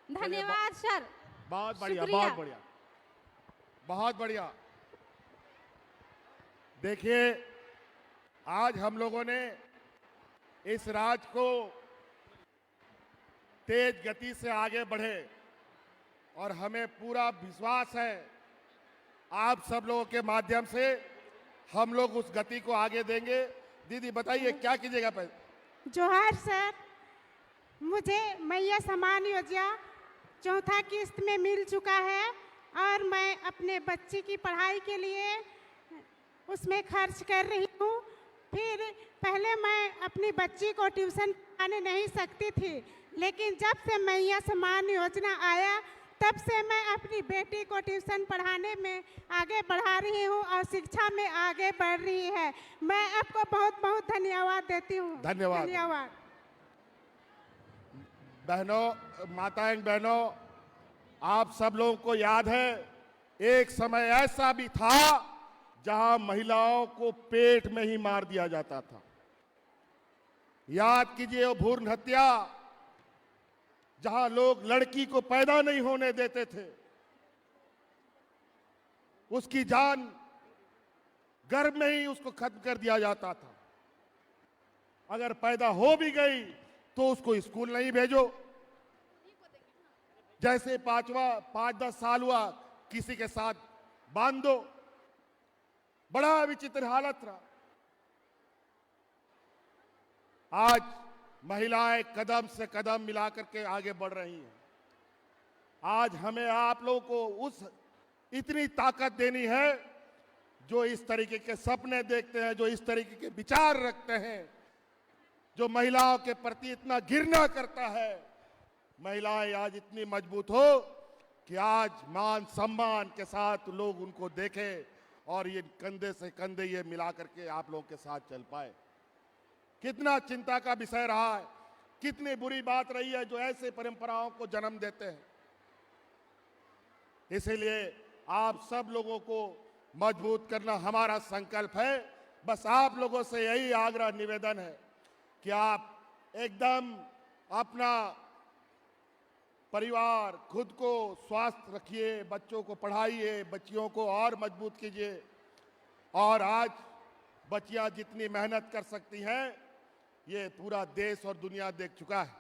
धन्यवाद सर। बहुत बढ़िया, शुक्रिया। बहुत बढ़िया, बहुत बढ़िया। देखिए, आज हम लोगों ने इस राज्य को तेज गति से आगे बढ़े और हमें पूरा विश्वास है आप सब लोगों के माध्यम से हम लोग उस गति को आगे देंगे। दीदी बताइए क्या कीजिएगा पहले? जोहार सर। मुझे मैया सम्मान योजना 4था किस्त में मिल चुका है और मैं अपने बच्चे की पढ़ाई के लिए उसमें खर्च कर रही हूँ। फिर पहले मैं अपनी बच्ची को ट्यूशन पढ़ाने नहीं सकती थी, लेकिन जब से मैया सम्मान योजना आया तब से मैं अपनी बेटी को ट्यूशन पढ़ाने में आगे बढ़ा रही हूँ और शिक्षा में आगे बढ़ रही है। मैं आपको बहुत बहुत धन्यवाद देती हूँ। धन्यवाद। धन्यवाद। बहनों, माताएं बहनों, आप सब लोगों को याद है एक समय ऐसा भी था जहां महिलाओं को पेट में ही मार दिया जाता था। याद कीजिए वो भ्रूण हत्या, जहां लोग लड़की को पैदा नहीं होने देते थे, उसकी जान गर्भ में ही उसको खत्म कर दिया जाता था। अगर पैदा हो भी गई तो उसको स्कूल नहीं भेजो। जैसे 5-10 साल हुआ किसी के साथ बांध दो। बड़ा विचित्र हालत रहा। आज महिलाएं कदम से कदम मिलाकर के आगे बढ़ रही हैं। आज हमें आप लोगों को उस इतनी ताकत देनी है जो इस तरीके के सपने देखते हैं, जो इस तरीके के विचार रखते हैं, जो महिलाओं के प्रति इतना घृणा करता है। महिलाएं आज इतनी मजबूत हो कि आज मान सम्मान के साथ लोग उनको देखें और ये कंधे से कंधे ये मिला करके आप लोगों के साथ चल पाए। कितना चिंता का विषय रहा है, कितनी बुरी बात रही है जो ऐसे परंपराओं को जन्म देते हैं। इसीलिए आप सब लोगों को मजबूत करना हमारा संकल्प है। बस आप लोगों से यही आग्रह निवेदन है कि आप एकदम अपना परिवार, खुद को स्वस्थ रखिए, बच्चों को पढ़ाइए, बच्चियों को और मजबूत कीजिए। और आज बच्चियां जितनी मेहनत कर सकती हैं ये पूरा देश और दुनिया देख चुका है।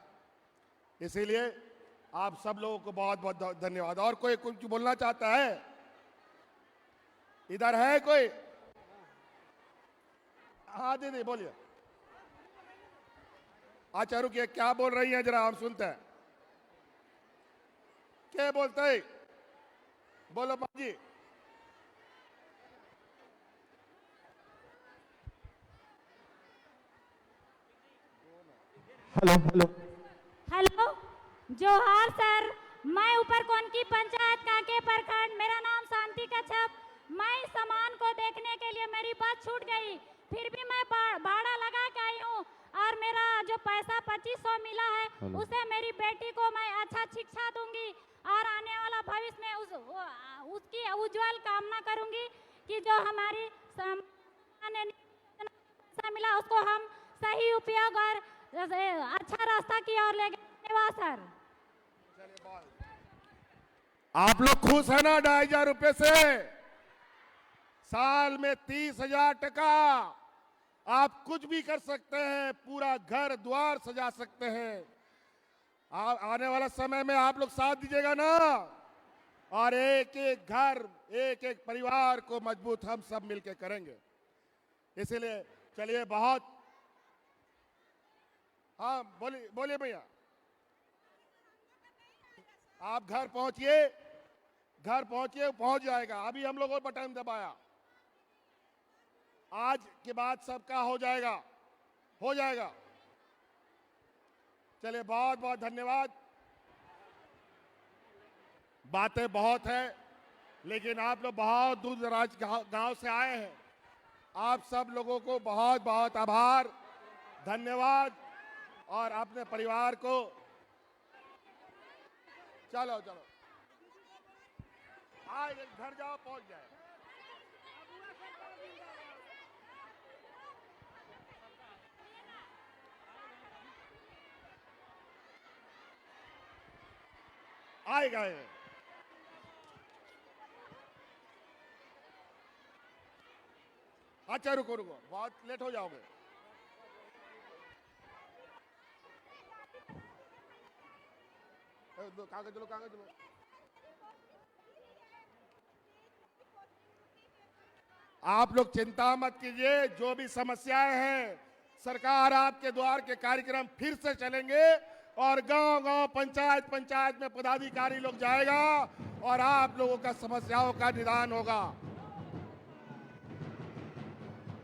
इसीलिए आप सब लोगों को बहुत बहुत धन्यवाद। और कोई कुछ बोलना चाहता है? इधर है कोई? हाँ दीदी बोलिए। अच्छा रुकिए, क्या बोल रही हैं जरा हम सुनते हैं। क्या बोलते हैं? बोलो बाजी। हेलो हेलो हेलो, जोहार सर। मैं ऊपरकोन की पंचायत कांके प्रखंड, मेरा नाम शांति कच्छप। मैं इस सामान को देखने के लिए मेरी बस छूट गई, फिर भी मैं भाड़ा लगा के आई हूँ और मेरा जो पैसा 2500 मिला है उसे मेरी बेटी को मैं अच्छा शिक्षा दूंगी और आने वाला भविष्य में उसकी उज्जवल कामना करूंगी कि जो हमारी पैसा मिला उसको हम सही उपयोग और अच्छा रास्ता की ओर ले गए। धन्यवाद सर। आप लोग खुश है ना 2500 रुपए से? साल में 30,000 टका आप कुछ भी कर सकते हैं, पूरा घर द्वार सजा सकते हैं। आने वाला समय में आप लोग साथ दीजिएगा ना, और एक एक घर, एक एक परिवार को मजबूत हम सब मिलकर करेंगे। इसीलिए चलिए बहुत, हाँ बोलिए बोलिए भैया। आप घर पहुंचिए, घर पहुंचिए, पहुंच जाएगा। अभी हम लोगों ने बटन दबाया। आज के बाद सबका हो जाएगा, हो जाएगा। चलिए, बहुत बहुत धन्यवाद। बातें बहुत है, लेकिन आप लोग बहुत दूर दराज गांव से आए हैं। आप सब लोगों को बहुत बहुत आभार, धन्यवाद। और अपने परिवार को चलो चलो आए, घर जाओ, पहुंच जाए। आएगा ये। अच्छा रुको रुको, बहुत लेट हो जाओगे। कागज लो, कागज लो। आप लोग चिंता मत कीजिए, जो भी समस्याएं हैं सरकार आपके द्वार के कार्यक्रम फिर से चलेंगे और गांव गांव पंचायत पंचायत में पदाधिकारी लोग जाएगा और आप लोगों का समस्याओं का निदान होगा।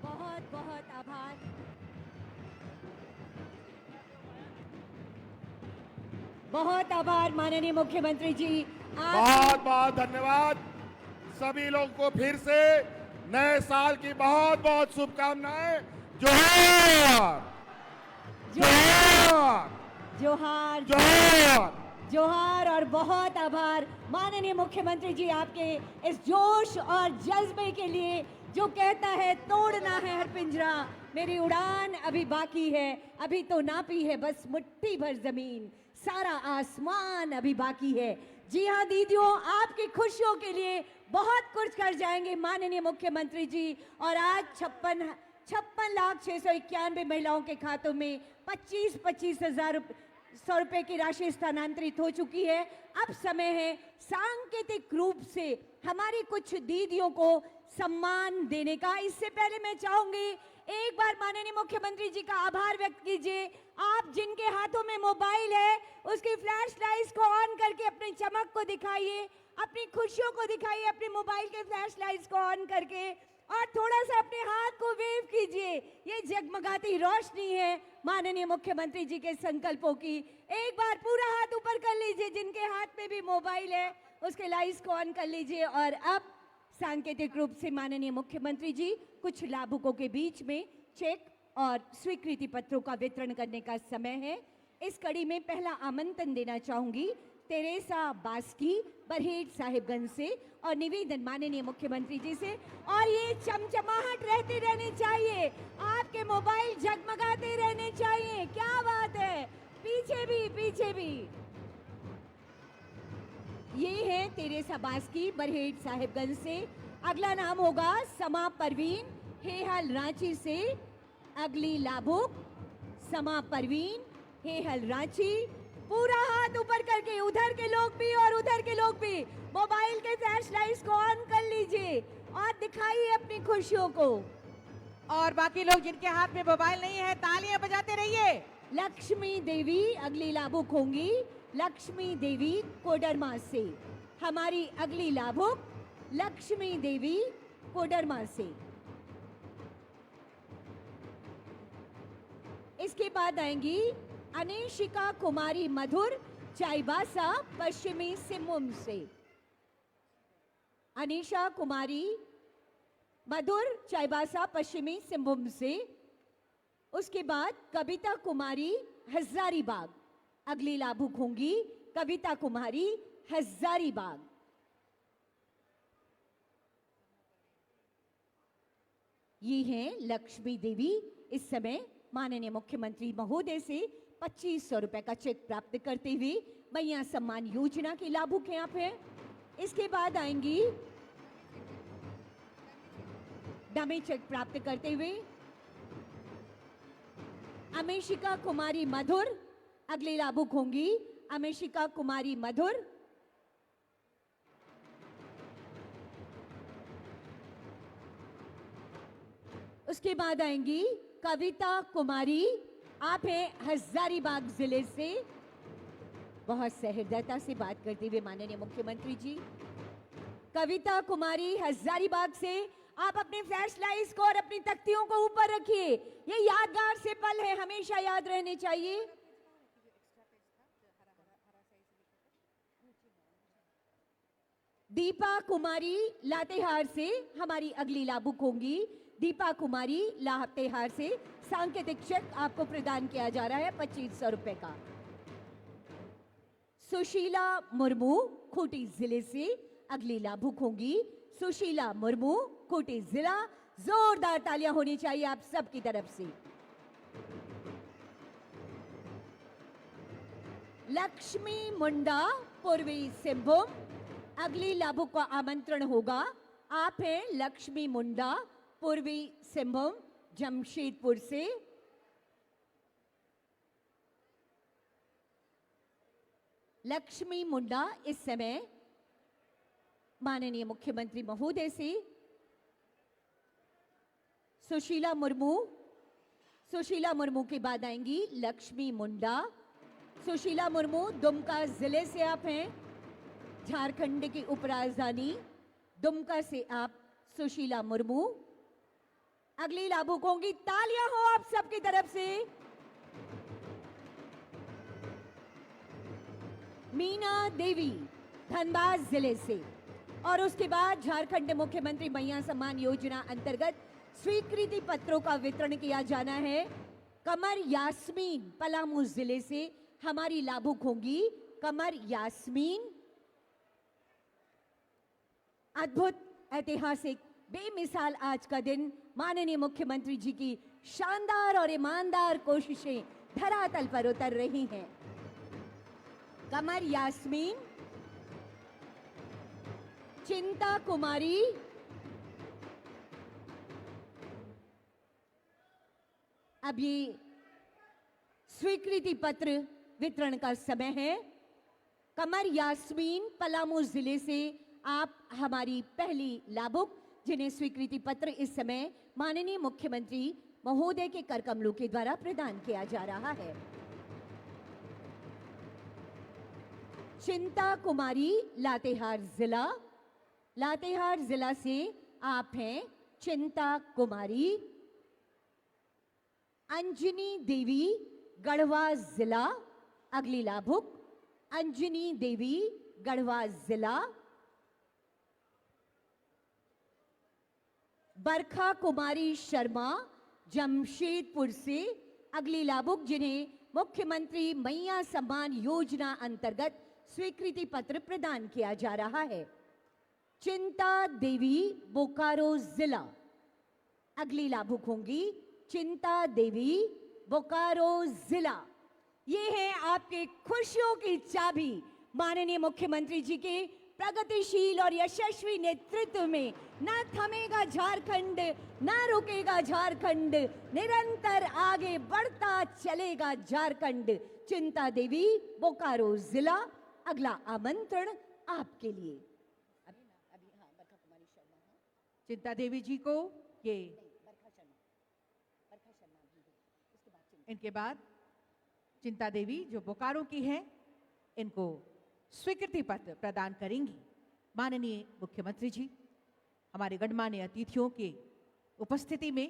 बहुत बहुत आभार। बहुत आभार माननीय मुख्यमंत्री जी। बहुत बहुत धन्यवाद। सभी लोगों को फिर से नए साल की बहुत बहुत शुभकामनाएं। जोहार जोहार जोहार जोहार जोहार। और बहुत आभार माननीय मुख्यमंत्री जी, आपके इस जोश और जज्बे के लिए, जो कहता है तोड़ना है हर पिंजरा, मेरी उड़ान अभी बाकी है, अभी तो नापी है बस मुट्ठी भर जमीन, सारा आसमान अभी बाकी है। जी हाँ दीदियों, आपकी खुशियों के लिए बहुत कुछ कर जाएंगे माननीय मुख्यमंत्री जी। और आज 56,691 महिलाओं के खातों में 25,000 रुपए की राशि स्थानांतरित हो चुकी है। अब समय है सांकेतिक रूप से हमारी कुछ दीदियों को सम्मान देने का। इससे पहले मैं चाहूंगी एक बार माननीय मुख्यमंत्री जी का आभार व्यक्त कीजिए। आप जिनके हाथों में मोबाइल है उसकी फ्लैश लाइट्स को ऑन करके अपनी चमक को दिखाइए, अपनी खुशियों को दिखाइए, अपने मोबाइल के फ्लैश लाइट्स को ऑन करके, और थोड़ा सा अपने हाथ को वेव कीजिए। ये जगमगाती रोशनी है माननीय मुख्यमंत्री जी के संकल्पों की। एक बार पूरा हाथ ऊपर कर लीजिए, जिनके हाथ में भी मोबाइल है उसके लाइट्स को ऑन कर लीजिए। और अब सांकेतिक रूप से माननीय मुख्यमंत्री जी कुछ लाभुकों के बीच में चेक और स्वीकृति पत्रों का वितरण करने का समय है। इस कड़ी में पहला आमंत्रण देना चाहूंगी तेरेसा बास्की, बरहेट साहिबगंज से, और निवेदन माननीय मुख्यमंत्री जी से। और ये चमचमाहट रहती रहनी चाहिए, आपके मोबाइल जगमगाते रहने चाहिए। क्या बात है, पीछे भी पीछे भी। ये है तेरेसा बास्की, बरहेट साहिबगंज से। अगला नाम होगा समा परवीन, हेहल रांची से। अगली लाभुक समा परवीन, हेहल रांची। पूरा हाथ ऊपर करके, उधर के लोग भी और उधर के लोग भी मोबाइल के फ्लैश लाइट्स को ऑन कर लीजिए और दिखाइए अपनी खुशियों को। और बाकी लोग जिनके हाथ में मोबाइल नहीं है तालियां बजाते रहिए। लक्ष्मी देवी अगली लाभुक होंगी, लक्ष्मी देवी कोडरमा से। हमारी अगली लाभुक लक्ष्मी देवी कोडरमा से। इसके बाद आएंगी अनिशिका कुमारी मधुर, चाईबासा, पश्चिमी सिंहभूम से। अनिशा कुमारी मधुर, चाईबासा, पश्चिमी सिंहभूम से। उसके बाद कविता कुमारी हजारीबाग, अगली लाभुक होंगी कविता कुमारी हजारीबाग। ये हैं लक्ष्मी देवी। इस समय माननीय मुख्यमंत्री महोदय से 2500 रुपए का चेक प्राप्त करते हुए मैया सम्मान योजना की लाभुक हैं आप हैं। इसके बाद आएंगी डमी चेक प्राप्त करते हुए अमेशिका कुमारी मधुर, अगली लाभुक होंगी अमेशिका कुमारी मधुर। उसके बाद आएंगी कविता कुमारी, आप हैं हजारीबाग जिले से। बहुत सहृदयता से बात करते हुए माननीय मुख्यमंत्री जी, कविता कुमारी हजारीबाग से आप अपने फ्लैश लाइट्स को और अपनी तख्तियों को ऊपर रखिए। ये यादगार से पल है, हमेशा याद रहने चाहिए। दीपा कुमारी लातेहार से हमारी अगली लाभुक होंगी। दीपा कुमारी लातेहार से सांकेतिक चेक आपको प्रदान किया जा रहा है 2500 रुपए का। सुशीला मुर्मू खूंटी जिले से अगली लाभुक होंगी। सुशीला मुर्मू खूंटी जिला, जोरदार तालियां होनी चाहिए आप सबकी तरफ से। लक्ष्मी मुंडा पूर्वी सिंहभूम, अगली लाभुक का आमंत्रण होगा। आप हैं लक्ष्मी मुंडा पूर्वी सिंहभूम जमशेदपुर से। लक्ष्मी मुंडा इस समय माननीय मुख्यमंत्री महोदय से सुशीला मुर्मू के बाद आएंगी लक्ष्मी मुंडा। सुशीला मुर्मू दुमका जिले से आप हैं, झारखंड की उपराजधानी दुमका से आप सुशीला मुर्मू। अगली लाभुक होंगी, तालियां हो आप सबकी तरफ से। मीना देवी धनबाद जिले से। और उसके बाद झारखंड मुख्यमंत्री मैया सम्मान योजना अंतर्गत स्वीकृति पत्रों का वितरण किया जाना है। कमर यास्मीन पलामू जिले से हमारी लाभुक होंगी। कमर यास्मीन, अद्भुत, ऐतिहासिक, बेमिसाल आज का दिन माननीय मुख्यमंत्री जी की शानदार और ईमानदार कोशिशें धरातल पर उतर रही हैं। कमर यास्मीन, चिंता कुमारी, अब ये स्वीकृति पत्र वितरण का समय है। कमर यास्मीन पलामू जिले से आप हमारी पहली लाभुक, जिन्हें स्वीकृति पत्र इस समय माननीय मुख्यमंत्री महोदय के कर कमलों के द्वारा प्रदान किया जा रहा है। चिंता कुमारी लातेहार जिला से आप हैं चिंता कुमारी। अंजनी देवी गढ़वा जिला, अगली लाभुक अंजनी देवी गढ़वा जिला। बरखा कुमारी शर्मा जमशेदपुर से अगली लाभुक, जिन्हें मुख्यमंत्री मैया सम्मान योजना अंतर्गत स्वीकृति पत्र प्रदान किया जा रहा है। चिंता देवी बोकारो जिला, अगली लाभुक होंगी चिंता देवी बोकारो जिला। ये है आपके खुशियों की चाबी। माननीय मुख्यमंत्री जी के प्रगतिशील और यशस्वी नेतृत्व में न थमेगा झारखंड, न रुकेगा झारखंड, निरंतर आगे बढ़ता चलेगा झारखंड। चिंता देवी बोकारो जिला, अगला आमंत्रण आपके लिए। बरखा कुमारी शर्मा, चिंता देवी जी को ये बरखा शर्मा भी है। उसके बाद इनके बाद चिंता देवी जो बोकारो की हैं, इनको स्वीकृति पत्र प्रदान करेंगी। माननीय मुख्यमंत्री जी, हमारे गणमान्य अतिथियों के उपस्थिति में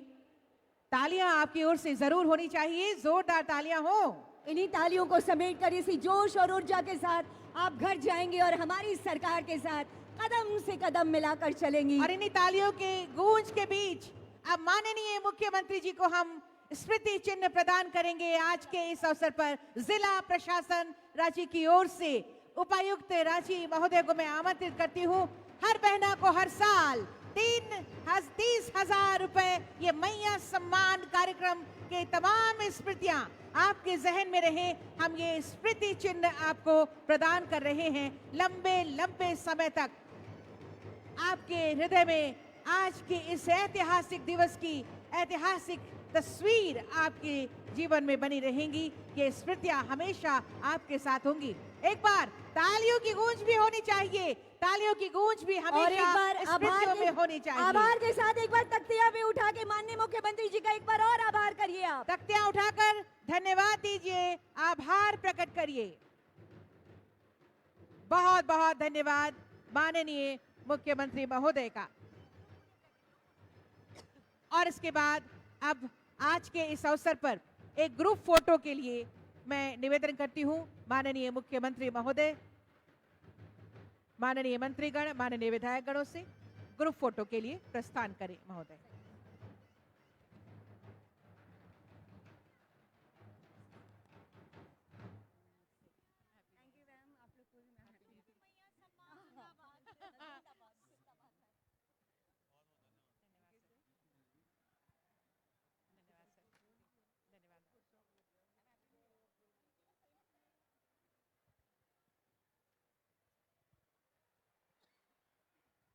तालियां आपकी ओर से जरूर होनी चाहिए, जोरदार तालियां हो। इन्हीं तालियों को समेट कर इसी जोश और ऊर्जा के साथ आप घर जाएंगे और हमारी सरकार के साथ कदम से कदम मिलाकर चलेंगी। और इन्हीं तालियों के गूंज के बीच अब माननीय मुख्यमंत्री जी को हम स्मृति चिन्ह प्रदान करेंगे। आज के इस अवसर पर जिला प्रशासन रांची की ओर से उपायुक्त रांची महोदय को मैं आमंत्रित करती हूँ। हर बहना को हर साल 30,000 रुपए ये मैया सम्मान कार्यक्रम के तमाम स्मृतियां आपके जहन में रहे। हम ये स्मृति चिन्ह आपको प्रदान कर रहे हैं। लंबे लंबे समय तक आपके हृदय में आज के इस ऐतिहासिक दिवस की ऐतिहासिक तस्वीर आपके जीवन में बनी रहेंगी। ये स्मृतियां हमेशा आपके साथ होंगी। एक बार तालियों की गूंज भी होनी चाहिए, तालियों की गूंज भी और एक हमेशा बार स्मृतियों में होनी चाहिए। आभार के साथ एक बार तख्तियां भी उठा के माननीय मुख्यमंत्री जी का एक बार और आभार करिए। आप तख्तियां उठाकर धन्यवाद दीजिए, आभार प्रकट करिए। बहुत बहुत धन्यवाद माननीय मुख्यमंत्री महोदय का। और इसके बाद अब आज के इस अवसर पर एक ग्रुप फोटो के लिए मैं निवेदन करती हूं माननीय मुख्यमंत्री महोदय, माननीय मंत्रीगण, माननीय विधायकगणों से ग्रुप फोटो के लिए प्रस्थान करें महोदय।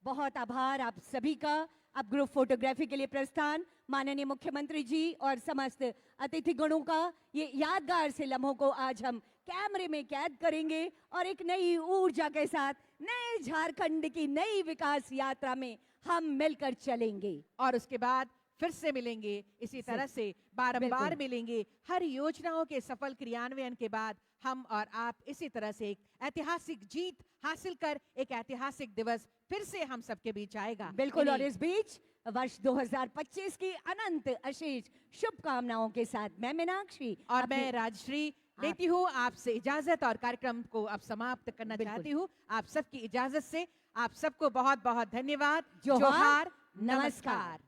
बहुत आभार आप सभी का। अब ग्रुप फोटोग्राफी के लिए प्रस्थान माननीय मुख्यमंत्री जी और समस्त अतिथिगणों का। ये यादगार से लम्हों को आज हम कैमरे में कैद करेंगे और एक नई ऊर्जा के साथ नए झारखंड की नई विकास यात्रा में हम मिलकर चलेंगे और उसके बाद फिर से मिलेंगे इसी तरह से बारंबार मिलेंगे। हर योजनाओं के सफल क्रियान्वयन के बाद हम और आप इसी तरह से एक ऐतिहासिक जीत हासिल कर एक ऐतिहासिक दिवस फिर से हम सबके बीच आएगा। बिल्कुल। और इस बीच वर्ष 2025 की अनंत अशेष शुभकामनाओं के साथ मैं मीनाक्षी और मैं राजश्री लेती हूँ आपसे इजाजत और कार्यक्रम को अब समाप्त करना चाहती हूँ। आप सबकी इजाजत से आप सबको बहुत बहुत धन्यवाद। जोहार, नमस्कार।